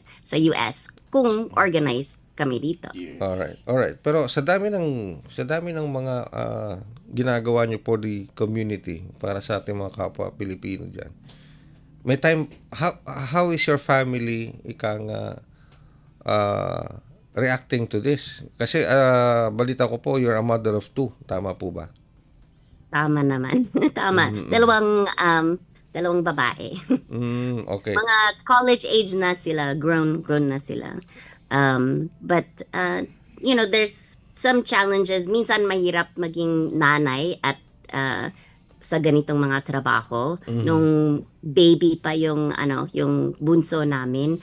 US kung organized kami dito. Alright. Pero sa dami ng mga ginagawa niyo for the community para sa ating mga kapwa Pilipino diyan. May time how is your family reacting to this? Kasi balita ko po, you're a mother of 2. Tama po ba? Tama naman. Tama. dalawang babae. Okay. Mga college age na sila, grown na sila. But there's some challenges. Minsan mahirap maging nanay at sa ganitong mga trabaho. Nung baby pa yung yung bunso namin,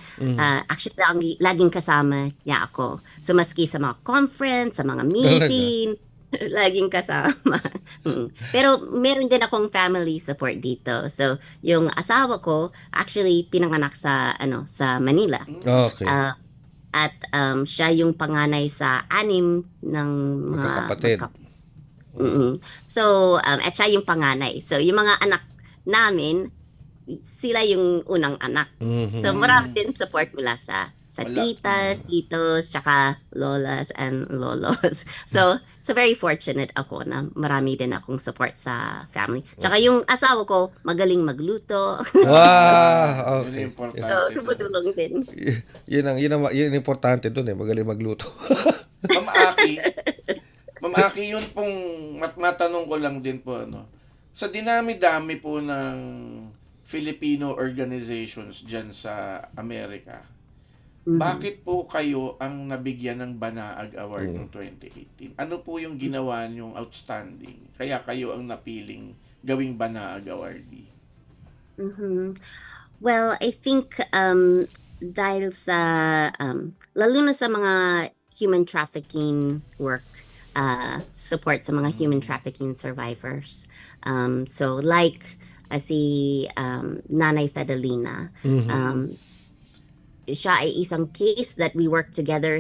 actually laging kasama niya ako. So maski sa mga conference, sa mga meeting, laging kasama. Pero meron din akong family support dito. So yung asawa ko actually pinanganak sa sa Manila. Okay. At siya yung panganay sa 6 ng mga Magkakapatid. So at siya yung panganay. So yung mga anak namin, sila yung unang anak. So marami din support mula sa Wala. titas, titos, tsaka lolas and lolos. So very fortunate ako na marami din akong support sa family. Tsaka yung asawa ko magaling magluto. Wow, Yun okay. ang importante. So tumutulong din. Yun ang importante doon magaling magluto. Ma'am Aki, yun pong matanong ko lang din po, sa dinami-dami po ng Filipino organizations dyan sa Amerika, bakit po kayo ang nabigyan ng Banaag Award noong 2018? Ano po yung ginawa niyong outstanding? Kaya kayo ang napiling gawing Banaag Awardee? Well, I think dahil sa lalo na sa mga human trafficking work, support sa mga human trafficking survivors. So like si Nanay Fedelina, siya ay isang case that we worked together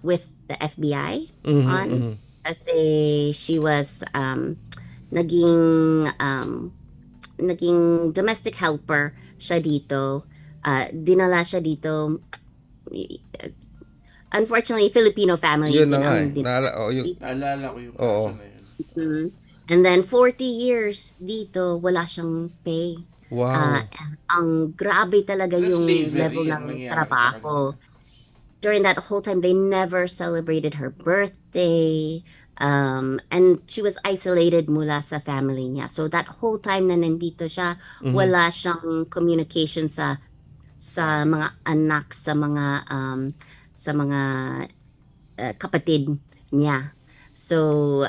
with the FBI on. Kasi she was naging domestic helper siya dito. Dinala siya dito. Unfortunately, Filipino family Yun din na nga ang Naalala ko yung Oo. kaso na yun. And then 40 years dito, wala siyang pay. Wow. Ang grabe talaga Pero yung slavery level ang ng nangyari sa trabaho. During that whole time, they never celebrated her birthday. And she was isolated mula sa family niya. So that whole time na nandito siya, wala siyang communication sa mga anak, sa mga kapatid niya. So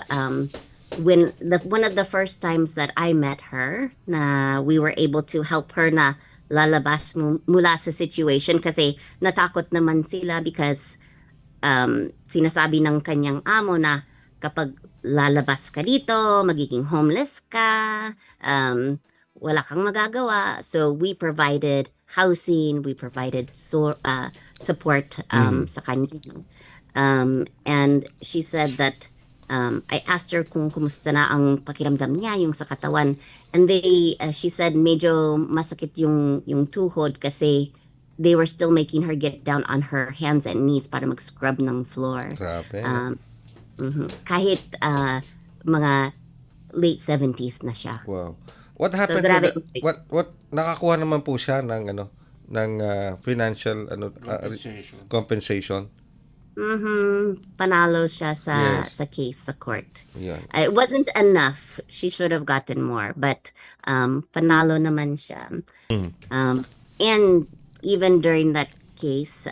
when one of the first times that I met her, na we were able to help her na lalabas mula sa situation kasi natakot naman sila because sinasabi ng kanyang amo na kapag lalabas ka dito, magiging homeless ka, wala kang magagawa. So we provided housing, we provided support sa kanya. And she said that I asked her kung kumusta na ang pakiramdam niya, yung sa katawan. And she said medyo masakit yung tuhod kasi they were still making her get down on her hands and knees para mag-scrub ng floor. Grabe. Kahit mga late 70s na siya. Wow. What happened grabe. to what nakakuha naman po siya ng financial compensation. Panalo siya Yes. sa case sa court. Yan. It wasn't enough. She should have gotten more, but panalo naman siya. And even during that case,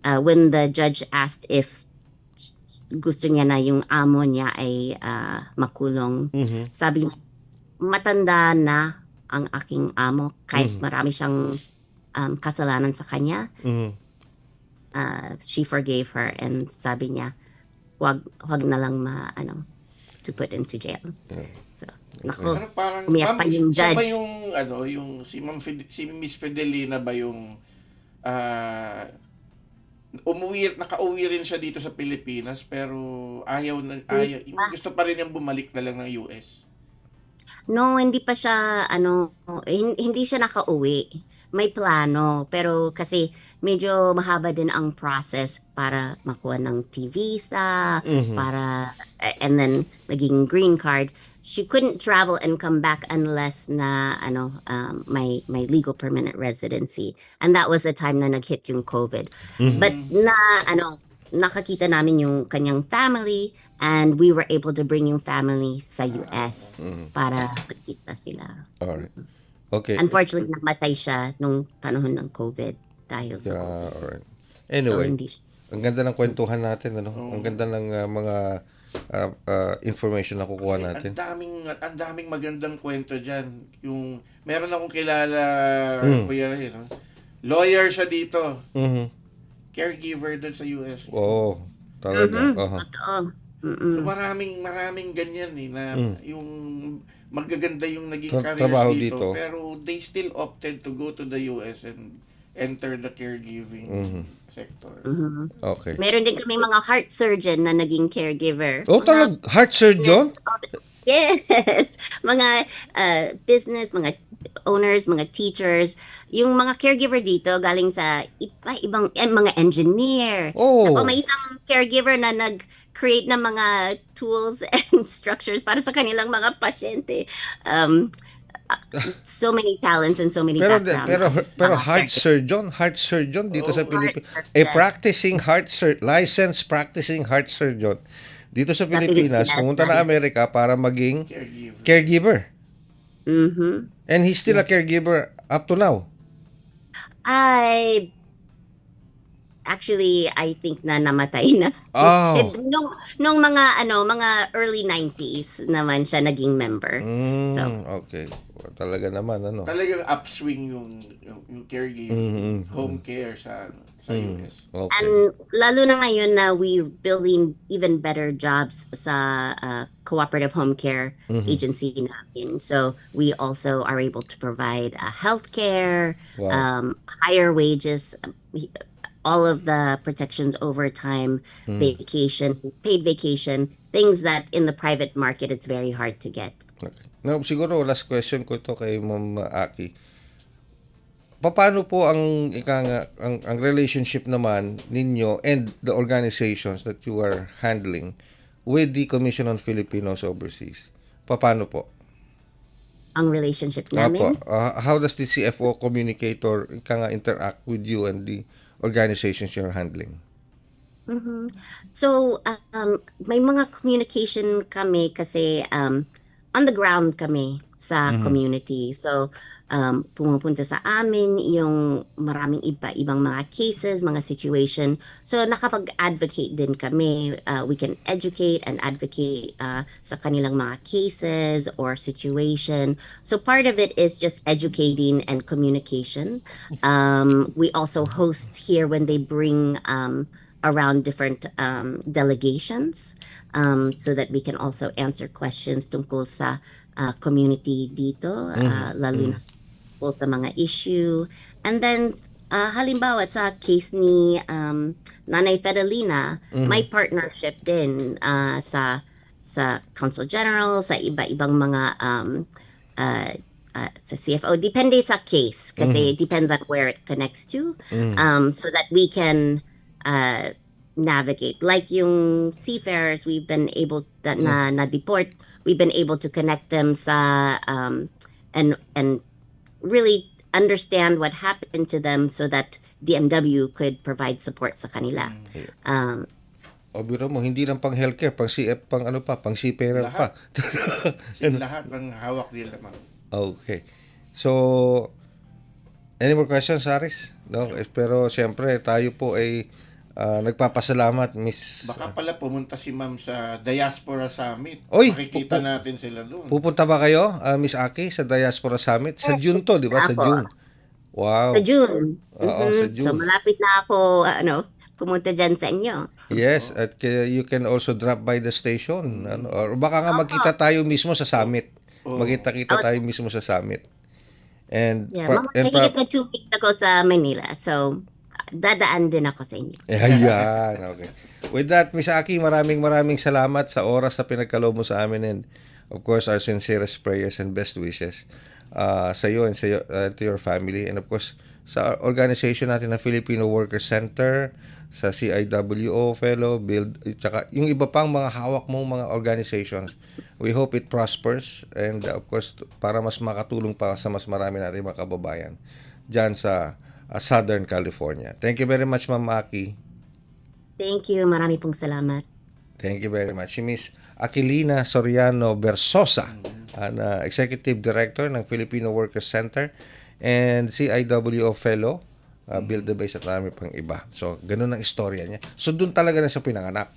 when the judge asked if gusto niya na yung amo niya ay makulong, sabi niya, matanda na ang aking amo kahit marami siyang kasalanan sa kanya. She forgave her and sabi niya, wag na lang to put into jail. So, nako, Pero parang, umiyak pa yung siya ba judge. yung si Miss Fidelina ba yung nakauwi rin siya dito sa Pilipinas pero gusto pa rin niyang bumalik na lang ng US? No, hindi pa siya, hindi siya nakauwi. May plano, pero kasi medyo mahaba din ang process para makuha ng T visa, and then maging green card. She couldn't travel and come back unless na may legal permanent residency. And that was the time na nag-hit yung COVID. But nakakita namin yung kanyang family and we were able to bring yung family sa US para makita sila. Alright. Okay. Unfortunately, namatay siya nung panahon ng COVID dahil sa COVID. Alright. So, Anyway, hindi siya. ang ganda ng kwentuhan natin, ano? Ang ganda ng mga information na kukuha natin. Ang daming magandang kwento diyan. Yung meron akong kilala, Kuya Ray, no? Lawyer siya dito. Mhm. Caregiver doon sa US. Oo, talaga. Aha. Totoo. So, maraming ganyan na yung magaganda yung naging careers Trabaho dito, dito. pero they still opted to go to the US and enter the caregiving sector. Okay. Meron din kami mga heart surgeon na naging caregiver. Oh, talag heart surgeon? Yes. Mga business, mga owners, mga teachers. Yung mga caregiver dito galing sa ibang mga engineer. Oh. Tapos may isang caregiver na nag-create ng mga tools and structures para sa kanilang mga pasyente. So many talents and so many Pero backgrounds. heart surgeon dito sa Oh, Pilipinas. heart A surgeon. practicing licensed practicing heart surgeon dito sa Pilipinas, Pilipinas, pumunta na Amerika para maging Caregiver. caregiver. Mhm. And he's still a caregiver up to now. I think na namatay na. Oh. Nung mga early 90s naman siya naging member. So, Okay. Talaga naman, ano. Talagang upswing yung caregiving, home care sa US. Okay. and lalo na ngayon na we building even better jobs sa cooperative home care agency natin. So we also are able to provide healthcare, Wow. higher wages, all of the protections, overtime, vacation, paid vacation, things that in the private market it's very hard to get. Okay. Now, siguro last question ko ito kay Ma'am Aki. Paano po ang ang relationship naman ninyo and the organizations that you are handling with the Commission on Filipinos Overseas? Paano po? Ang relationship Apo. namin. How does the CFO communicate or interact with you and the organizations you're handling? So, may mga communication kami kasi on the ground kami sa community. So, pumupunta sa amin yung maraming ibang mga cases, mga situation. So, nakapag-advocate din kami. We can educate and advocate sa kanilang mga cases or situation. So, part of it is just educating and communication. We also host here when they bring around different delegations so that we can also answer questions tungkol sa community dito, lalo na po sa mga issue. And then, halimbawa sa case ni Nanay Fedelina, may partnership din sa Council General, sa iba-ibang mga sa CFO. Depende sa case kasi it depends on where it connects to so that we can navigate. Like yung seafarers, we've been able na deport, we've been able to connect them sa and really understand what happened to them so that DMW could provide support sa kanila. O biro mo, hindi lang pang healthcare, pang CF, pang pang seafarer pa. Lahat ng hawak nila, ma'am. Okay. So, any more questions, Aris? No? Pero siyempre, tayo po ay nagpapasalamat, Miss. Baka pala pumunta si ma'am sa Diaspora Summit. Oy, Makikita natin sila doon. Pupunta ba kayo, Miss Aki, sa Diaspora Summit? Sa June to, di ba? Sa Apo. June. Wow. Sa June. Oo, sa June. So malapit na ako pumunta dyan sa inyo. Yes, at you can also drop by the station. Or baka nga magkita tayo mismo sa summit. Magkita-kita tayo mismo sa summit. And, Yeah, makikita na 2 weeks ako sa Manila. So, dadaan din ako sa inyo. Ayan, okay. With that, Miss Aki, maraming salamat sa oras na pinagkaloob mo sa amin, and of course, our sincerest prayers and best wishes sa iyo and to your family, and of course, sa organization natin na Filipino Worker Center, sa CIWO Fellow, Build, tsaka yung iba pang mga hawak mong mga organizations. We hope it prospers, and of course, para mas makatulong pa sa mas marami natin mga kababayan dyan sa Southern California. Thank you very much, Ma'am Aki. Thank you. Marami pong salamat. Thank you very much. Si Miss Aquilina Soriano Versosa, ang Executive Director ng Filipino Workers Center and CIWO Fellow, Build the Base at marami pang iba. So, ganun ang istorya niya. So, doon talaga na siya pinanganak.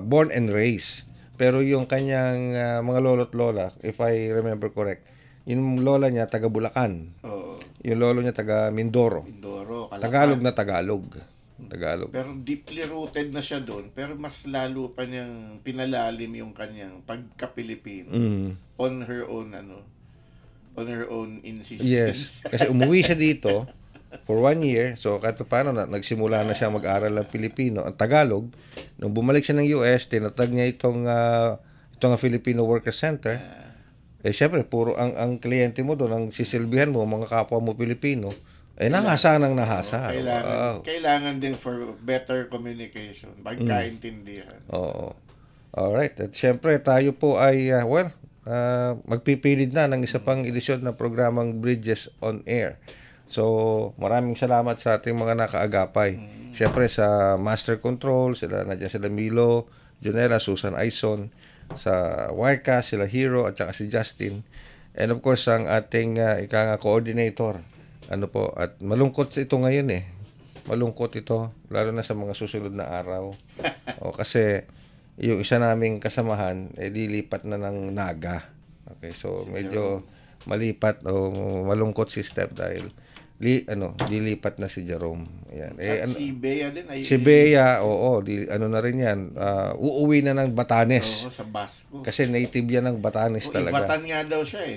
Born and raised. Pero yung kanyang mga lolo't lola, if I remember correct, yung lola niya taga Bulacan. Oo. Yung lolo niya taga Mindoro. Mindoro, Caloocan. Tagalog na Tagalog. Tagalog. Pero deeply rooted na siya doon, pero mas lalo pa niyang pinalalim yung kanyang pagka-Pilipino on her own insistence. Yes. Kasi umuwi siya dito for 1 year. So, kahit paano nagsimula na siya mag-aral ng Pilipino, ang Tagalog. Nung bumalik siya ng US, tinatag niya itong Filipino Workers Center. Syempre, puro ang kliyente mo doon, ang sisilbihan mo, mga kapwa mo Pilipino, nahasa ng nahasa. Kailangan din for better communication, pagkaintindihan. Oo. Alright. At syempre, tayo po ay, magpipilid na ng isa pang edisyon ng programang Bridges on Air. So, maraming salamat sa ating mga nakaagapay. Syempre, sa Master Control, nandiyan sila Milo, Jonella, Susan Aison, sa Wirecast, sila Hero, at saka si Justin. And of course, ang ating coordinator, at malungkot ito ngayon Malungkot ito, lalo na sa mga susunod na araw. Kasi yung isa naming kasamahan, dilipat na ng Naga. Okay, so medyo malipat o malungkot si Steph dahil dilipat na si Jerome. Ayan. Si Bea din. Si Bea, na rin yan. Uuwi na ng Batanes. Oo, sa Basco. Kasi native yan ng Batanes talaga. Ibatan nga daw siya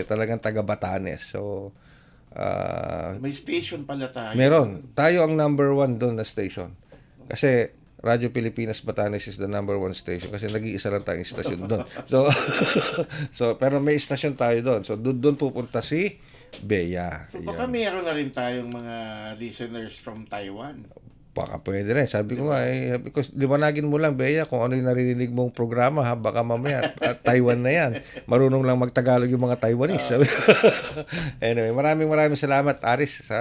Talagang taga Batanes. So, may station pala tayo. Meron. Tayo ang number 1 doon na station. Kasi Radyo Pilipinas Batanes is the number 1 station kasi nag-iisa lang tayong station doon. So pero may station tayo doon. So doon pupunta si Bea. So baka meron na rin tayong mga listeners from Taiwan. Baka pwede rin. Sabi ko nga, because liwanagin mo lang, Bea, kung ano yung naririnig mong programa, baka mamaya, Taiwan na yan. Marunong lang magtagalog yung mga Taiwanese. Anyway, maraming salamat, Aris, sa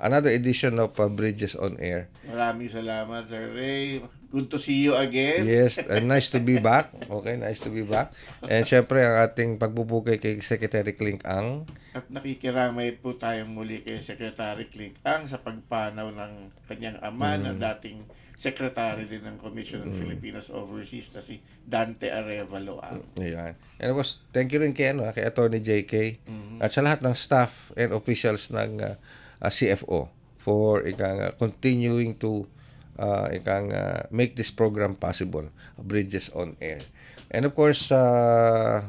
another edition of Bridges on Air. Maraming salamat, Sir Ray. Good to see you again. Yes, nice to be back. Okay, nice to be back. And syempre, ang ating pagpupukay kay Secretary Clink Ang. At nakikiramay po tayong muli kay Secretary Clink Ang sa pagpanaw ng kanyang ama na dating secretary din ng Commission on Filipinos Overseas na si Dante Arevalo Ang. Ayan. And of course, thank you rin kay Attorney JK at sa lahat ng staff and officials ng CFO for continuing to make this program possible, Bridges on Air. And of course,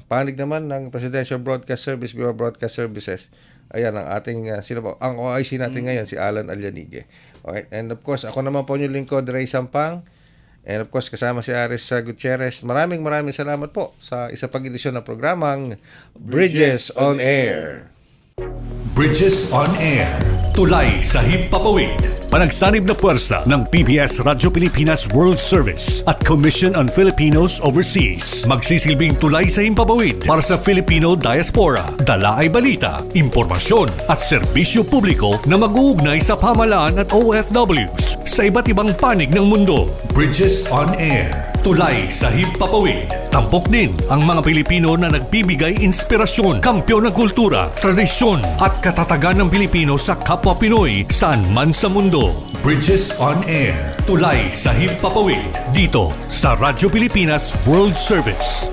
panig naman ng Presidential Broadcast Service, Bureau of Broadcast Services, ayan ang ating, ang OIC natin ngayon, si Alan Alianigue. Okay? And of course, ako naman po yung lingkod, Ray Sampang. And of course, kasama si Aris Gutierrez. Maraming salamat po sa isa pang edisyon ng programang Bridges on Air. Bridges on Air. Tulay sa himpapawid. Panagsanib na puwersa ng PBS Radyo Pilipinas World Service at Commission on Filipinos Overseas. Magsisilbing tulay sa himpapawid para sa Filipino diaspora. Dala ay balita, impormasyon at serbisyo publiko na mag-uugnay sa pamahalaan at OFWs sa iba't ibang panig ng mundo. Bridges on Air. Tulay sa himpapawid. Tampok din ang mga Pilipino na nagbibigay inspirasyon, kampyon ng kultura, tradisyon at katatagan ng Pilipino sa kapwa Pinoy saan man sa mundo. Bridges on Air. Tulay sa himpapawid. Dito sa Radyo Pilipinas World Service.